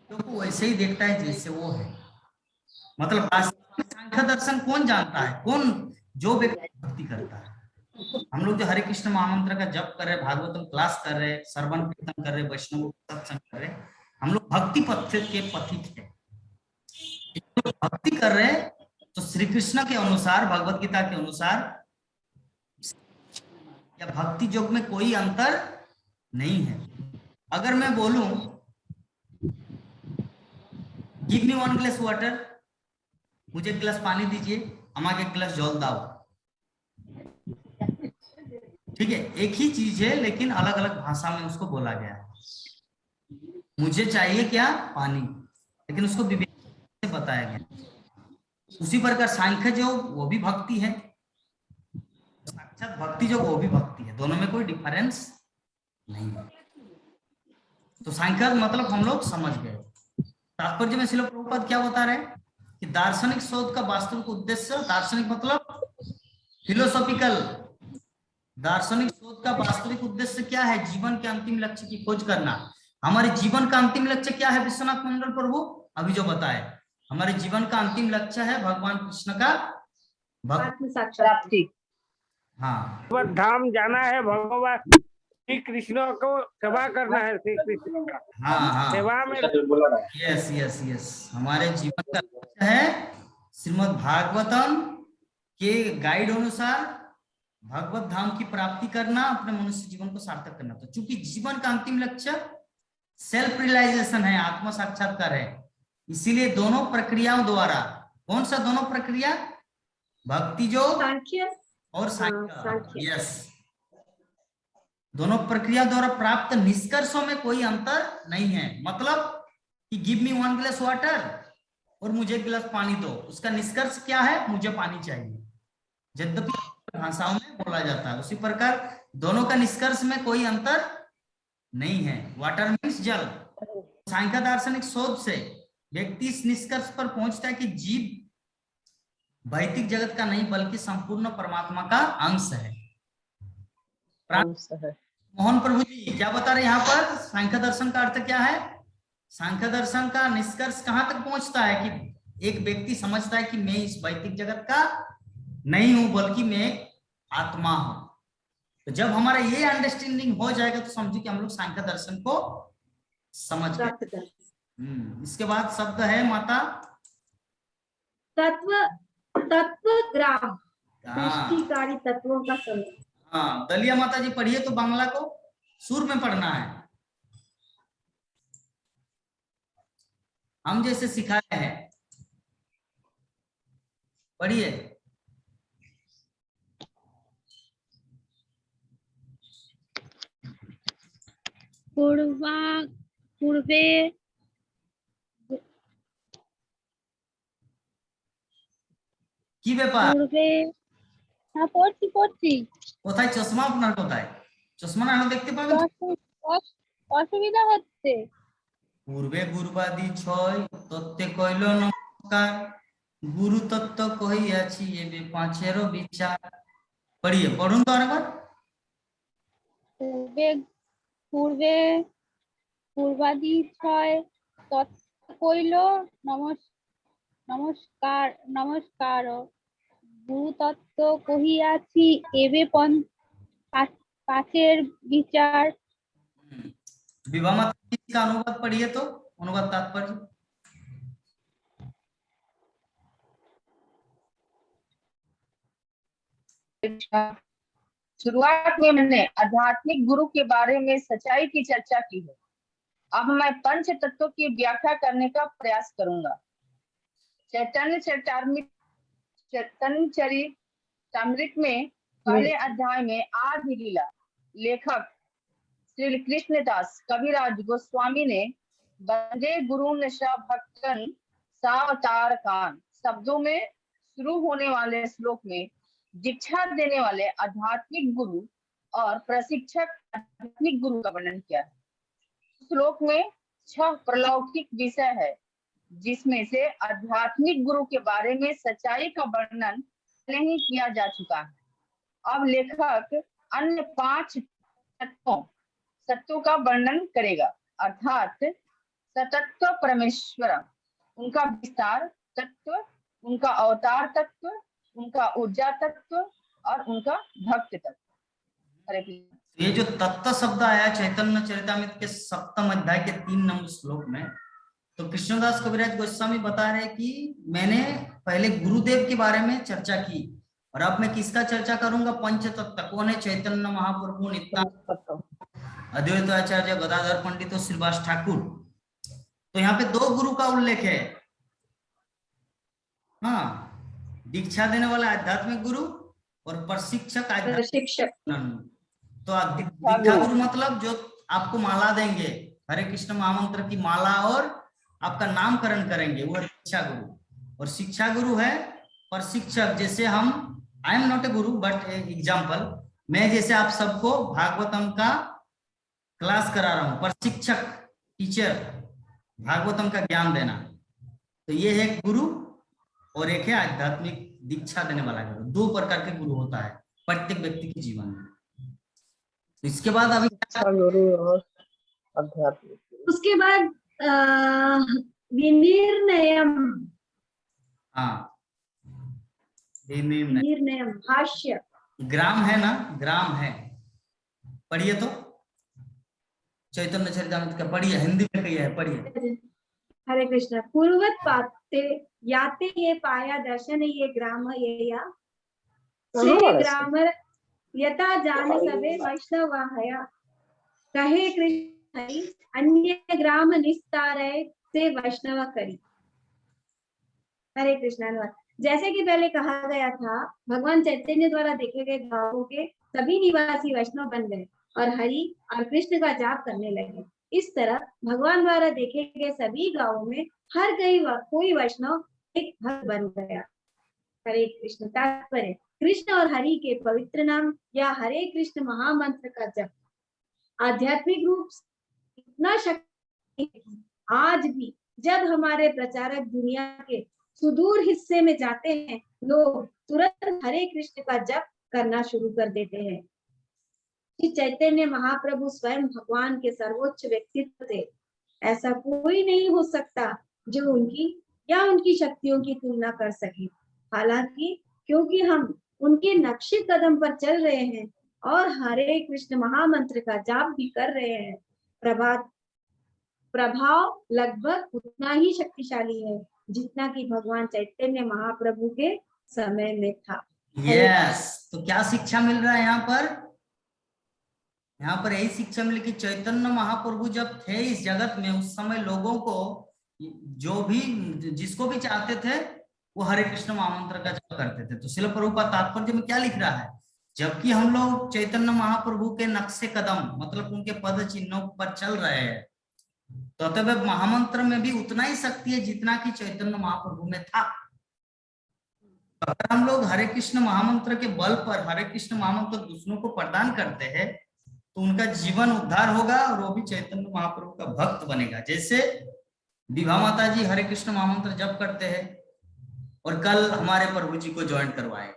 [SPEAKER 1] तो वो वैसे ही देखता है जैसे वो है। मतलब सांख्य दर्शन कौन जानता है, कौन, जो व्यक्ति भक्ति करता है। हम लोग जो हरे कृष्ण महामंत्र का जप कर रहे, भागवतम क्लास कर रहे, श्रवण कीर्तन कर रहे, वैष्णव सत्संग कर रहे, हम लोग भक्ति पथ के पथिक है। भक्ति कर रहे तो श्री कृष्ण के अनुसार, भगवत गीता के अनुसार या भक्ति योग में कोई अंतर नहीं है। अगर मैं बोलूं गिव मी 1 ग्लास वाटर, मुझे 1 गिलास पानी दीजिए, আমাকে 1 गिलास जल दाओ, ठीक है, एक ही चीज है लेकिन अलग अलग भाषा में उसको बोला गया है। मुझे चाहिए क्या, पानी, लेकिन उसको विवेक से बताया गया। उसी प्रकार सांख्य जो वो भी भक्ति है, साक्षात भक्ति जो वो भी भक्ति है, दोनों में कोई डिफरेंस नहीं है। तो सांख्य मतलब हम लोग समझ गए। तात्पर्य में श्रील प्रभुपाद क्या बता रहे हैं कि दार्शनिक शोध का वास्तविक उद्देश्य, दार्शनिक मतलब फिलोसॉफिकल, दार्शनिक शोध का वास्तविक उद्देश्य क्या है, जीवन के अंतिम लक्ष्य की खोज करना। हमारे जीवन का अंतिम लक्ष्य क्या है, विश्वनाथ मंडल प्रभु अभी जो बताए, हमारे जीवन का अंतिम लक्ष्य है भगवान कृष्ण का
[SPEAKER 4] आत्म साक्षात्कार।
[SPEAKER 1] हाँ,
[SPEAKER 2] धाम जाना है, भगवान श्री कृष्ण को सेवा करना है, श्री कृष्ण का
[SPEAKER 1] हाँ,
[SPEAKER 2] सेवा में।
[SPEAKER 1] यस यस यस, हमारे जीवन का लक्ष्य है श्रीमद् भागवतम के गाइड अनुसार भगवत धाम की प्राप्ति करना, अपने मनुष्य जीवन को सार्थक करना। तो चूंकि जीवन का अंतिम लक्ष्य सेल्फ रियलाइजेशन है, आत्म साक्षात्कार है, इसीलिए दोनों प्रक्रियाओं द्वारा, कौन सा दोनों प्रक्रिया, भक्ति जो
[SPEAKER 4] सांख्य
[SPEAKER 1] और सांख्य, यस, दोनों प्रक्रिया द्वारा प्राप्त निष्कर्षों में कोई अंतर नहीं है। मतलब कि गिव मी 1 गिलास वाटर और मुझे 1 गिलास पानी दो, उसका निष्कर्ष क्या है, मुझे पानी चाहिए, यद्यपि भाषाओं में बोला जाता है। उसी प्रकार दोनों का निष्कर्ष में कोई अंतर नहीं है, वाटर मीन्स जल। सांख्य दार्शनिक शोध से व्यक्ति इस निष्कर्ष पर पहुंचता है कि जीव भौतिक जगत का नहीं बल्कि संपूर्ण परमात्मा का अंश है। मोहन प्रभु जी क्या बता रहे हैं यहाँ पर? सांख्य दर्शन का अर्थ क्या है? सांख्य दर्शन का निष्कर्ष कहां तक पहुंचता है कि एक व्यक्ति समझता है कि मैं इस भौतिक जगत का नहीं हूं, बल्कि मैं एक आत्मा हूं। तो जब हमारा ये अंडरस्टैंडिंग हो जाएगा तो समझिए कि हम लोग सांख्य दर्शन को समझ गए।
[SPEAKER 4] प्राप्त कर
[SPEAKER 1] इसके बाद शब्द है माता
[SPEAKER 4] तत्व, तत्वग्राम,
[SPEAKER 1] हाँ
[SPEAKER 4] सृष्टिकारी तत्वों का समूह।
[SPEAKER 1] हाँ, दलिया माता जी पढ़िए तो बांग्ला को सुर में पढ़ना है, हम जैसे सिखाए हैं, पढ़िए।
[SPEAKER 6] पूर्वे
[SPEAKER 1] কি ব্যাপার?
[SPEAKER 6] পূর্বে হ্যাঁ পড়ছি
[SPEAKER 1] কোথায় চশমা আপনার? কোথায় চশমা? না দেখতে পাবেন।
[SPEAKER 6] অসুবিধা হচ্ছে।
[SPEAKER 1] পূর্বে গুরুবাদী ছয় তত্ত্বে কইল নমস্কার, গুরু তত্ত্ব কহিয়াছি এবে পাঁচেরও বিচার। পড়িয়ে পড়ুন তো আরেকবার।
[SPEAKER 6] পূর্বাদি ছয় তত্ত্ব কইল নমস্কার, গুরু তত্ত্ব কহিয়াছি এবে পাঁচের বিচার।
[SPEAKER 1] विभा माता जी का अनुवाद पढ़िए तो, अनुवाद तात्पर्य।
[SPEAKER 3] शुरुआत में मैंने आध्यात्मिक गुरु के बारे में सच्चाई की चर्चा की है। अब मैं पंच तत्वों की व्याख्या करने का प्रयास करूंगा। चैतन्य चरितामृत में पहले अध्याय में आदि लीला लेखक श्री कृष्णदास कविराज गोस्वामी ने वंदे गुरु नशा भक्तन सावतार कान शब्दों में शुरू होने वाले श्लोक में दीक्षा देने वाले आध्यात्मिक गुरु और प्रशिक्षक आध्यात्मिक गुरु का वर्णन किया है। श्लोक में 6 प्रलौकिक विषय है, जिसमें से आध्यात्मिक गुरु के बारे में सच्चाई का वर्णन पहले ही किया जा चुका है। अब लेखक अन्य 5 तत्वों का वर्णन करेगा, अर्थात सतत्व परमेश्वर, उनका विस्तार तत्व, उनका अवतार तत्व, उनका ऊर्जा तत्व और उनका भक्त तत्व। हरे कृष्ण।
[SPEAKER 1] ये जो तत्व शब्द आया चैतन्य चरितामृत के 7वें अध्याय के 3 नंबर श्लोक में, तो कृष्णदास कविराज गोस्वामी बता रहे कि मैंने पहले गुरुदेव के बारे में चर्चा की और अब मैं किसका चर्चा करूंगा? पंच तत्व। कौन है? चैतन्य महाप्रभु, नित्यानंद, अद्वैत आचार्य गदाधर पंडित और श्रीवास ठाकुर। तो यहाँ पे 2 गुरु का उल्लेख है। हाँ, दीक्षा देने वाला आध्यात्मिक गुरु और प्रशिक्षक
[SPEAKER 4] प्रशिक्षक।
[SPEAKER 1] तो दीक्षा गुरु मतलब जो आपको माला देंगे, हरे कृष्ण महामंत्र की माला और आपका नामकरण करेंगे, वो दीक्षा गुरु। और शिक्षा गुरु है प्रशिक्षक। जैसे हम, I am not a Guru but example, मैं जैसे आप सबको भागवतम का क्लास करा रहा हूं, प्रशिक्षक टीचर, भागवतम का ज्ञान देना। तो ये है गुरु और एक है आध्यात्मिक दीक्षा देने वाला गुरु। 2 प्रकार के गुरु होता है प्रत्येक व्यक्ति के जीवन में। तो इसके बाद अभी
[SPEAKER 8] गुरु और आध्यात्मिक,
[SPEAKER 4] उसके बाद विनिर्णयम,
[SPEAKER 1] हाँ
[SPEAKER 4] विनिर्णयम भाष्य।
[SPEAKER 1] ग्राम है ना, ग्राम है, पढ़िए तो चैतन्य चरितामृत का पढ़िए, हिंदी में कही है, पढ़िए।
[SPEAKER 4] हरे कृष्ण। पूर्वत पाते याते ये पाया दर्शन ये ग्राम ये या ग्राम यथा जान सबे वैष्णव हया कहे कृष्ण हरि अन्य ग्राम निस्तारय से वैष्णव करी। हरे कृष्ण। जैसे कि पहले कहा गया था, भगवान चैतन्य द्वारा देखे गए गांवों के सभी निवासी वैष्णव बन गए और हरि और कृष्ण का जाप करने लगे। इस तरह भगवान द्वारा देखे गए सभी गांवों में हर कोई वैष्णव एक भक्त बन गया। हरे कृष्ण। तात्पर्य, कृष्ण और हरि के पवित्र नाम या हरे कृष्ण महामंत्र का जप आध्यात्मिक रूप से इतना शक्ति आज भी जब हमारे प्रचारक दुनिया के सुदूर हिस्से में जाते हैं, लोग तुरंत हरे कृष्ण का जप करना शुरू कर देते हैं। कि चैतन्य महाप्रभु स्वयं भगवान के सर्वोच्च व्यक्तित्व थे। ऐसा कोई नहीं हो सकता जो उनकी या उनकी शक्तियों की तुलना कर सके। हालांकि क्योंकि हम उनके नक्शे कदम पर चल रहे हैं और हरे कृष्ण महामंत्र का जाप भी कर रहे हैं, प्रभाव लगभग उतना ही शक्तिशाली है जितना कि भगवान चैतन्य महाप्रभु के समय में था।
[SPEAKER 1] यस, तो क्या शिक्षा मिल रहा है यहाँ पर यही शिक्षा मिली कि चैतन्य महाप्रभु जब थे इस जगत में, उस समय लोगों को जो भी जिसको भी चाहते थे वो हरे कृष्ण महामंत्र का जाप करते थे। तो शिल प्रभुपाद तात्पर्य में क्या लिख रहा है, जबकि हम लोग चैतन्य महाप्रभु के नक्शे कदम मतलब उनके पद चिन्हों पर चल रहे हैं, तो अतः महामंत्र में भी उतना ही शक्ति है जितना कि चैतन्य महाप्रभु में था। अगर हम लोग हरे कृष्ण महामंत्र के बल पर हरे कृष्ण महामंत्र दूसरों को प्रदान करते हैं तो उनका जीवन उद्धार होगा और वो भी चैतन्य महाप्रभु का भक्त बनेगा। जैसे विभा माता जी हरे कृष्ण महामंत्र जप करते हैं और कल हमारे प्रभु जी को ज्वाइन करवाए,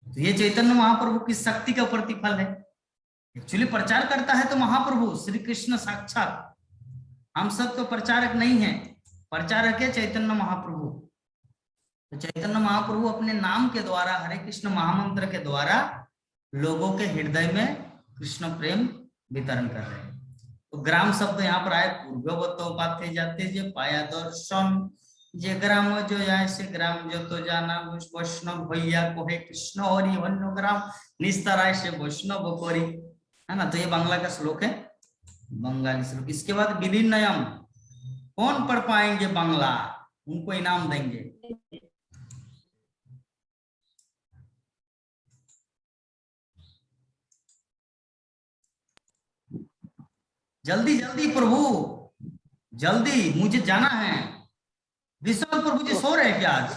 [SPEAKER 1] तो ये चैतन्य महाप्रभु की शक्ति का प्रतिफल है। एक्चुअली प्रचार करता है तो महाप्रभु श्री कृष्ण साक्षात, हम सब तो प्रचारक नहीं है, प्रचारक है चैतन्य महाप्रभु। तो चैतन्य महाप्रभु अपने नाम के द्वारा हरे कृष्ण महामंत्र के द्वारा लोगों के हृदय में कृष्ण प्रेम वितरण कर रहे हैं। तो ग्राम शब्द यहाँ पर आए, पूर्ववतो पाथे जाते जे पाया दर्शन, जे ग्राम जो जाए से ग्राम जो तो जाना, वैष्णव भैया कोहे कृष्ण हरि वन्य ग्राम निस्तराय से वैष्णव कोरी, है ना। तो ये बांग्ला का श्लोक है, बंगाली श्लोक। इसके बाद विलीनयम, कौन पढ़ पाएंगे बांग्ला उनको इनाम देंगे। जल्दी जल्दी प्रभु, जल्दी, मुझे जाना है। विशाल प्रभु जी सो रहे क्या आज?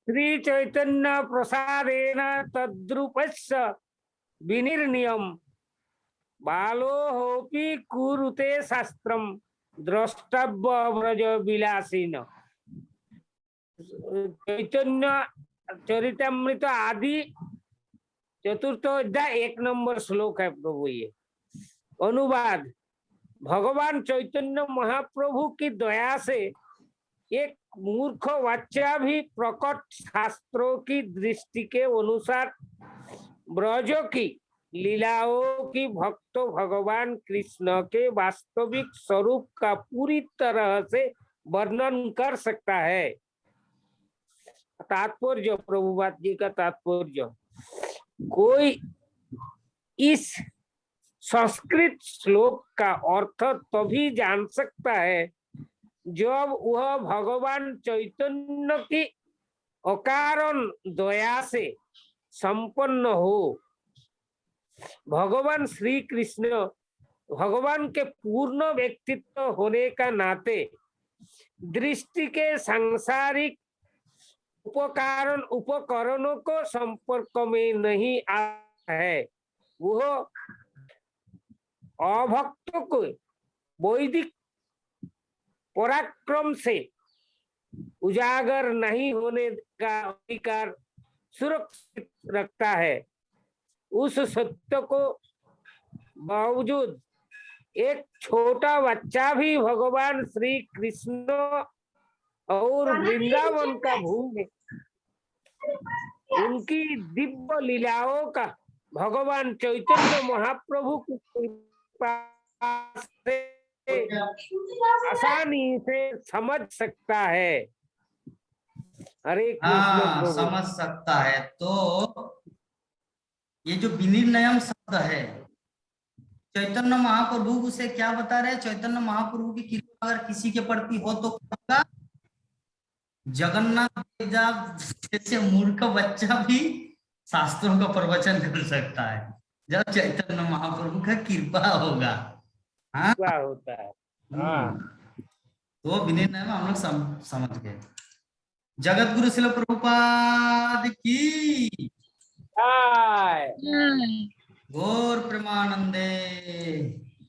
[SPEAKER 2] श्री चैतन्य प्रसादेन तद्रूपस्य विनिर्नियम बालो होपि कुरुते शास्त्रम द्रष्टव्य व्रज विलासीन। चैतन्य चरितामृत आदि चतुर्थ अध्याय 1 नंबर श्लोक है प्रभु। ये अनुवाद, भगवान चैतन्य महाप्रभु की दया से एक मूर्ख बच्चा भी प्रकट शास्त्रों की दृष्टि के अनुसार ब्रजों की लीलाओं की भक्तों भगवान कृष्ण के वास्तविक स्वरूप का पूरी तरह से वर्णन कर सकता है। तात्पर्य, प्रभुपाद जी का तात्पर्य, कोई इस संस्कृत श्लोक का अर्थ तभी जान सकता है जब वह भगवान चैतन्य की अकारण दया से संपन्न हो। भगवान श्री कृष्ण भगवान के पूर्ण व्यक्तित्व होने का नाते दृष्टि के सांसारिक उपकरणों को संपर्क में नहीं आता है। वह अभक्तों को वैदिक पराक्रम से उजागर नहीं होने का अधिकार सुरक्षित रखता है। उस सत्य को बावजूद एक छोटा बच्चा भी भगवान श्री कृष्ण और वृंदावन का भूमि उनकी दिव्य लीलाओं का भगवान चैतन्य महाप्रभु की कृपा से आसानी से समझ सकता है। हरे कृष्ण
[SPEAKER 1] समझ सकता है। तो ये जो विनिर्णयम शब्द है, चैतन्य महाप्रभु से क्या बता रहे हैं? चैतन्य महाप्रभु की कृपा अगर किसी के प्रति हो तो क्या होगा? जगन्नाथ जैसे मूर्ख बच्चा भी शास्त्रों का प्रवचन कर सकता है जब चैतन्य महाप्रभु का कृपा होगा। हाँ
[SPEAKER 2] होता है।
[SPEAKER 1] तो विनय में हम लोग समझ गए। जगत गुरु शिल प्रभुपाद की गौर प्रेमानंदे।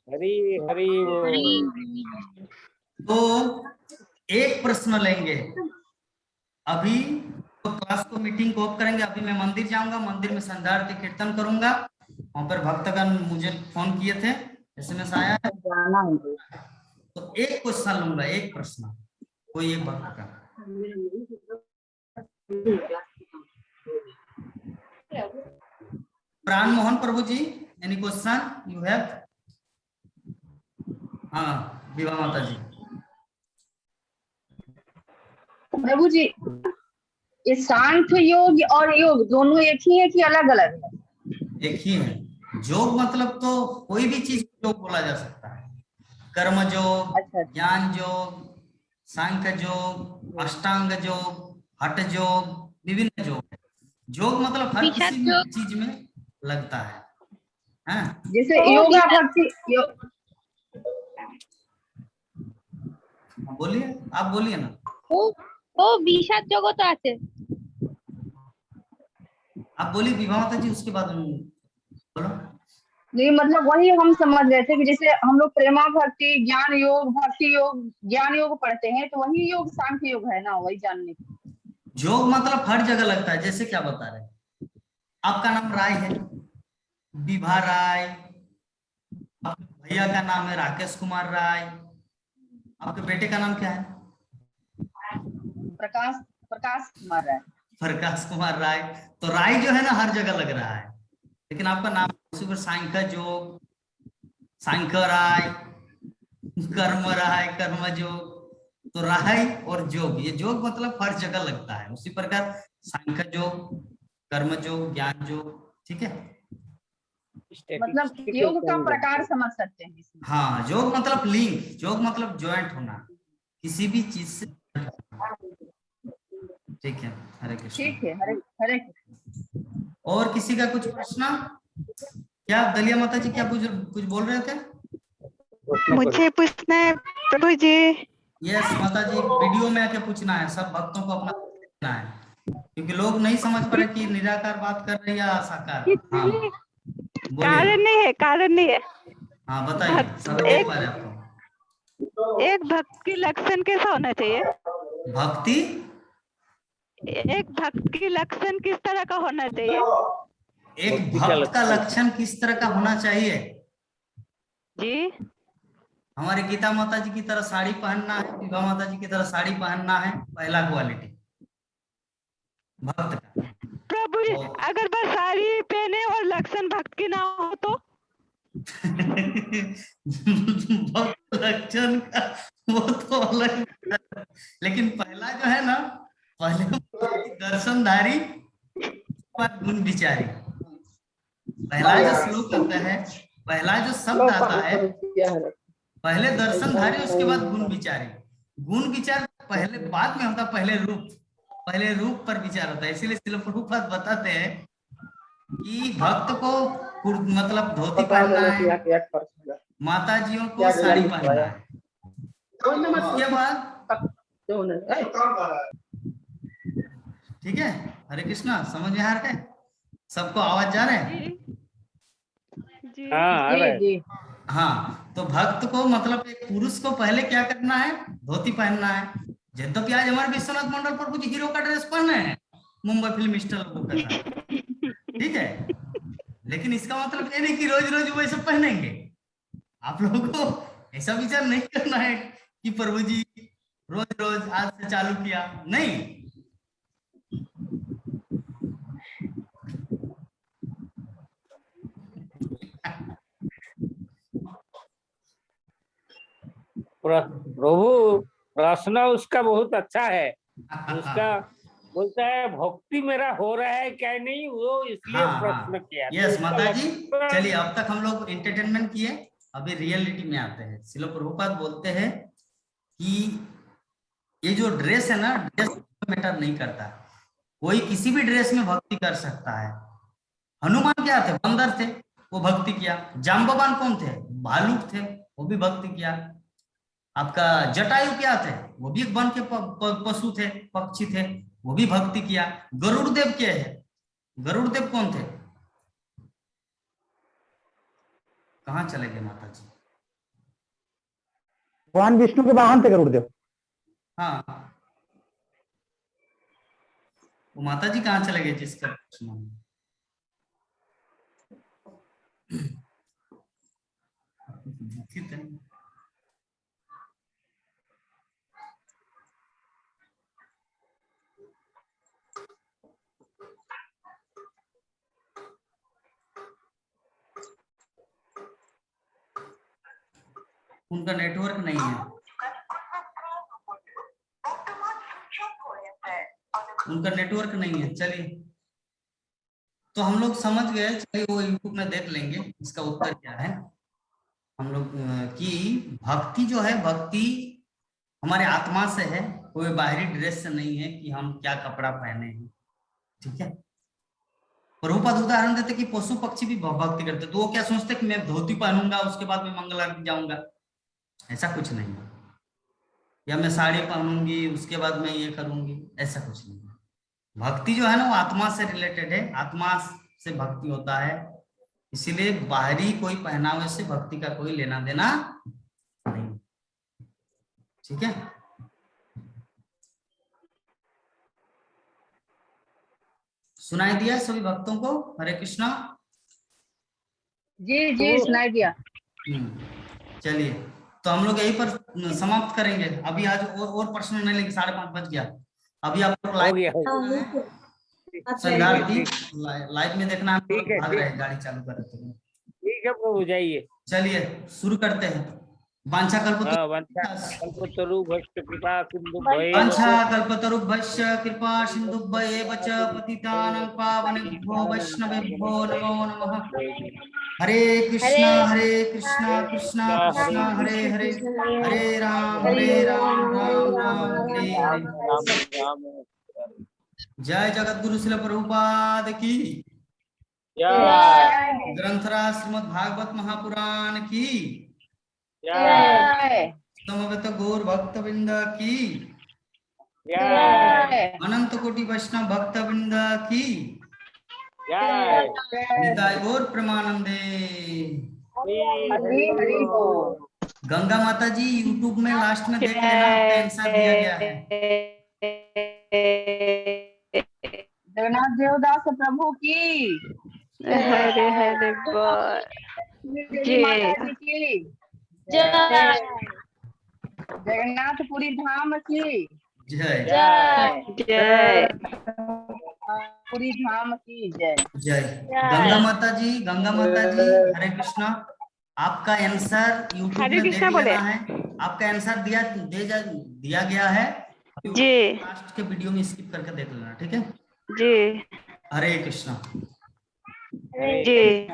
[SPEAKER 2] हरि हरि।
[SPEAKER 1] तो एक प्रश्न लेंगे अभी, तो क्लास को मीटिंग को ऑफ करेंगे। अभी मैं मंदिर जाऊंगा, मंदिर में संध्या आरती कीर्तन करूंगा। वहां पर भक्तगण मुझे फोन किए थे, SMS आया है।
[SPEAKER 3] जाना है।
[SPEAKER 1] तो एक क्वेश्चन लूंगा, एक प्रश्न, कोई एक भक्त का। प्राण मोहन प्रभु जी, एनी क्वेश्चन यू हैव? हाँ विभा माता जी।
[SPEAKER 3] प्रभु जी, ये सांख्य योग और योग दोनों एक ही है कि अलग अलग है?
[SPEAKER 1] एक ही है। योग मतलब तो कोई भी चीज को योग बोला जा सकता है। कर्म योग,
[SPEAKER 3] अच्छा,
[SPEAKER 1] ज्ञान योग, सांख्य योग, अष्टांग योग, हठ योग, विभिन्न योग है। योग मतलब हर
[SPEAKER 6] विषाद
[SPEAKER 1] किसी
[SPEAKER 6] योग।
[SPEAKER 1] चीज में लगता है। हाँ
[SPEAKER 3] जैसे
[SPEAKER 6] ओ,
[SPEAKER 3] योगा
[SPEAKER 6] विषाद
[SPEAKER 3] भक्ति
[SPEAKER 1] बोलिए, आप बोलिए ना।
[SPEAKER 6] ও ও বিষাদ জগৎ আছে।
[SPEAKER 1] आप बोलिए विभा माता जी, उसके बाद बोलो।
[SPEAKER 3] नहीं, मतलब वही हम समझ रहे थे कि जैसे हम लोग प्रेमा भक्ति, ज्ञान योग, भक्ति योग, ज्ञान योग पढ़ते हैं, तो वही योग सांख्य योग है ना, वही जानने की।
[SPEAKER 1] योग मतलब हर जगह लगता है। जैसे क्या बता रहे हैं, आपका नाम राय है, विभा राय, आपके भैया का नाम है राकेश कुमार राय, आपके बेटे का नाम क्या है?
[SPEAKER 3] प्रकाश प्रकाश कुमार राय।
[SPEAKER 1] प्रकाश कुमार राय। तो राय जो है ना हर जगह लग रहा है, लेकिन आपका नाम उसी पर सांख्य योग, सांख्य राय, कर्म राय, कर्म योग। तो राय और जोग, ये जोग मतलब हर जगह लगता है। उसी प्रकार सांख्य योग, कर्म योग, ज्ञान योग, ठीक है।
[SPEAKER 3] मतलब योग का प्रकार समझ सकते हैं इसमें।
[SPEAKER 1] हाँ, योग मतलब लिंक, योग मतलब ज्वाइंट होना किसी भी चीज से। ठीक है, हरे कृष्ण।
[SPEAKER 3] ठीक है, हरे हरे कृष्ण।
[SPEAKER 1] और किसी का कुछ प्रश्न? क्या दलिया माता जी, क्या कुछ बोल रहे थे?
[SPEAKER 9] मुझे पूछना है प्रभु जी।
[SPEAKER 1] यस माता जी, वीडियो में आके पूछना है, सब भक्तों को अपना पूछना है, क्योंकि लोग नहीं समझ पा रहे कि निराकार बात कर रहे हैं या साकार। हाँ बोलिए।
[SPEAKER 9] कारण नहीं है, कारण नहीं है।
[SPEAKER 1] हाँ बताइए, सभी देख पा रहे हैं आपको।
[SPEAKER 9] एक भक्त की लक्षण कैसा होना चाहिए?
[SPEAKER 1] भक्ति,
[SPEAKER 9] एक भक्त की लक्षण किस तरह का होना चाहिए?
[SPEAKER 1] एक भक्त का लक्षण किस तरह का होना चाहिए?
[SPEAKER 9] जी,
[SPEAKER 1] हमारी गीता माता जी की तरह साड़ी पहनना है, विभा माता जी की तरह साड़ी पहनना है, पहला क्वालिटी भक्त का।
[SPEAKER 9] प्रभु जी,
[SPEAKER 1] और
[SPEAKER 9] अगर बस साड़ी पहने और लक्षण भक्त की ना हो तो?
[SPEAKER 1] भक्त लक्षण का वो तो अलग है। लेकिन पहला जो है ना, पहले दर्शनधारी, पर गुण विचारी। पहला जो श्लोक आता है, पहला जो शब्द आता है, पहले दर्शनधारी, उसके बाद गुण विचारी। गुण विचार पहले बाद में होता, पहले रूप पर विचार होता है। इसीलिए श्रील प्रभुपाद बताते हैं कि भक्त को मतलब धोती पहनना है, माता जियों को साड़ी पहनना है, उसके बाद ठीक है। हरे कृष्णा, समझ में आ रहा है सबको? आवाज जा रहा है?
[SPEAKER 9] जी
[SPEAKER 2] हाँ
[SPEAKER 3] जी जी।
[SPEAKER 1] हाँ, तो भक्त को मतलब एक पुरुष को पहले क्या करना है? धोती पहनना है। जब कि आज हमारे विश्वनाथ मंडल पर कुछ हीरो का ड्रेस पहने हैं, मुंबई फिल्म स्टार लोगों के साथ, ठीक है। लेकिन इसका मतलब ये नहीं कि रोज रोज वैसे पहनेंगे। आप लोगों को ऐसा विचार नहीं करना है कि प्रभु जी रोज रोज आज से चालू किया, नहीं।
[SPEAKER 2] प्रभु, प्रश्न उसका बहुत अच्छा है। उसका बोलता है भक्ति मेरा हो रहा है क्या नहीं, वो इसलिए प्रश्न किया।
[SPEAKER 1] यस
[SPEAKER 2] तो
[SPEAKER 1] माता जी,
[SPEAKER 2] उसका
[SPEAKER 1] चलिए अब तक हम लोग एंटरटेनमेंट किए, अभी रियलिटी में आते हैं। श्रील प्रभुपाद बोलते हैं कि ये जो ड्रेस है ना, ड्रेस मैटर नहीं करता, कोई किसी भी ड्रेस में भक्ति कर सकता है। हनुमान क्या थे? बंदर थे, वो भक्ति किया। जाम्बवान कौन थे? भालुक थे, वो भी भक्ति किया। आपका जटायु क्या थे? वो भी एक वन के पशु थे, पक्षी थे, वो भी भक्ति किया। गरुड़ देव क्या है? गरुड़ देव कौन थे? कहाँ चले गए माता जी?
[SPEAKER 7] भगवान विष्णु के वाहन थे गरुड़देव।
[SPEAKER 1] हाँ, वो माता जी कहाँ चले गए जिसका प्रश्न है? उनका नेटवर्क नहीं है, उनका नेटवर्क नहीं है। चलिए, तो हम लोग समझ गए। चलिए वो यूट्यूब में देख लेंगे इसका उत्तर क्या है हम लोग कि भक्ति जो है, भक्ति हमारे आत्मा से है, कोई बाहरी ड्रेस से नहीं है कि हम क्या कपड़ा पहने हैं। ठीक है, प्रभुपाद उदाहरण देते कि पशु पक्षी भी भक्ति करते, तो वो क्या सोचते कि मैं धोती पहनूंगा उसके बाद मैं मंगल आरती जाऊंगा, ऐसा कुछ नहीं है। या मैं साड़ी पहनूंगी उसके बाद मैं ये करूंगी, ऐसा कुछ नहीं है। भक्ति जो है ना वो आत्मा से रिलेटेड है, आत्मा से भक्ति होता है। इसीलिए बाहरी कोई पहनावे से भक्ति का कोई लेना देना नहीं। ठीक है, सुनाई दिया सभी भक्तों को? हरे कृष्णा।
[SPEAKER 3] जी जी सुनाई दिया।
[SPEAKER 1] चलिए, तो हम लोग यहीं पर समाप्त करेंगे। अभी आज और प्रश्न नहीं लेंगे, 5:30 बज गया। अभी आप लोग लाइव लाइव में देखना, भाग रहे हैं गाड़ी चालू कर रहे थे।
[SPEAKER 2] ठीक है प्रभु, जाइए।
[SPEAKER 1] चलिए शुरू करते हैं। वांछा कल्पतरुभ्यश्च कृपा सिन्धुभ्येव च पतितानां पावनेभ्यो वैष्णवेभ्यो नमो नमः। हरे कृष्णा कृष्णा कृष्णा हरे हरे, हरे राम राम राम हरे हरे। जय जगतगुरु श्रील प्रभुपाद की
[SPEAKER 2] जय।
[SPEAKER 1] ग्रंथराज श्रीमद् भागवत महापुराण की
[SPEAKER 3] जय।
[SPEAKER 1] समवेत गौर भक्त वृंद की
[SPEAKER 3] जय।
[SPEAKER 1] अनंत कोटि वैष्णव भक्त वृंद की
[SPEAKER 2] जय।
[SPEAKER 1] निताय गौर प्रेमानंदे।
[SPEAKER 3] हरि हरि बोल।
[SPEAKER 1] गंगा माता जी यूट्यूब में लास्ट में देख लेना, आपका आंसर दिया गया है।
[SPEAKER 3] जगन्नाथ देवदास प्रभु की
[SPEAKER 9] हरे हरे बोल।
[SPEAKER 3] देवी माता जी की जय। जगन्नाथपुरी धाम की
[SPEAKER 1] जय
[SPEAKER 3] जय।
[SPEAKER 9] जय।
[SPEAKER 3] पुरी धाम की जय।
[SPEAKER 1] जय। गंगा माता जी हरे कृष्णा। आपका आंसर यूट्यूब में देख लेना है, आपका आंसर दिया गया है
[SPEAKER 9] जी।
[SPEAKER 1] लास्ट के वीडियो में स्किप करके देख लेना, ठीक है
[SPEAKER 9] जी।
[SPEAKER 1] हरे कृष्णा।
[SPEAKER 9] जी।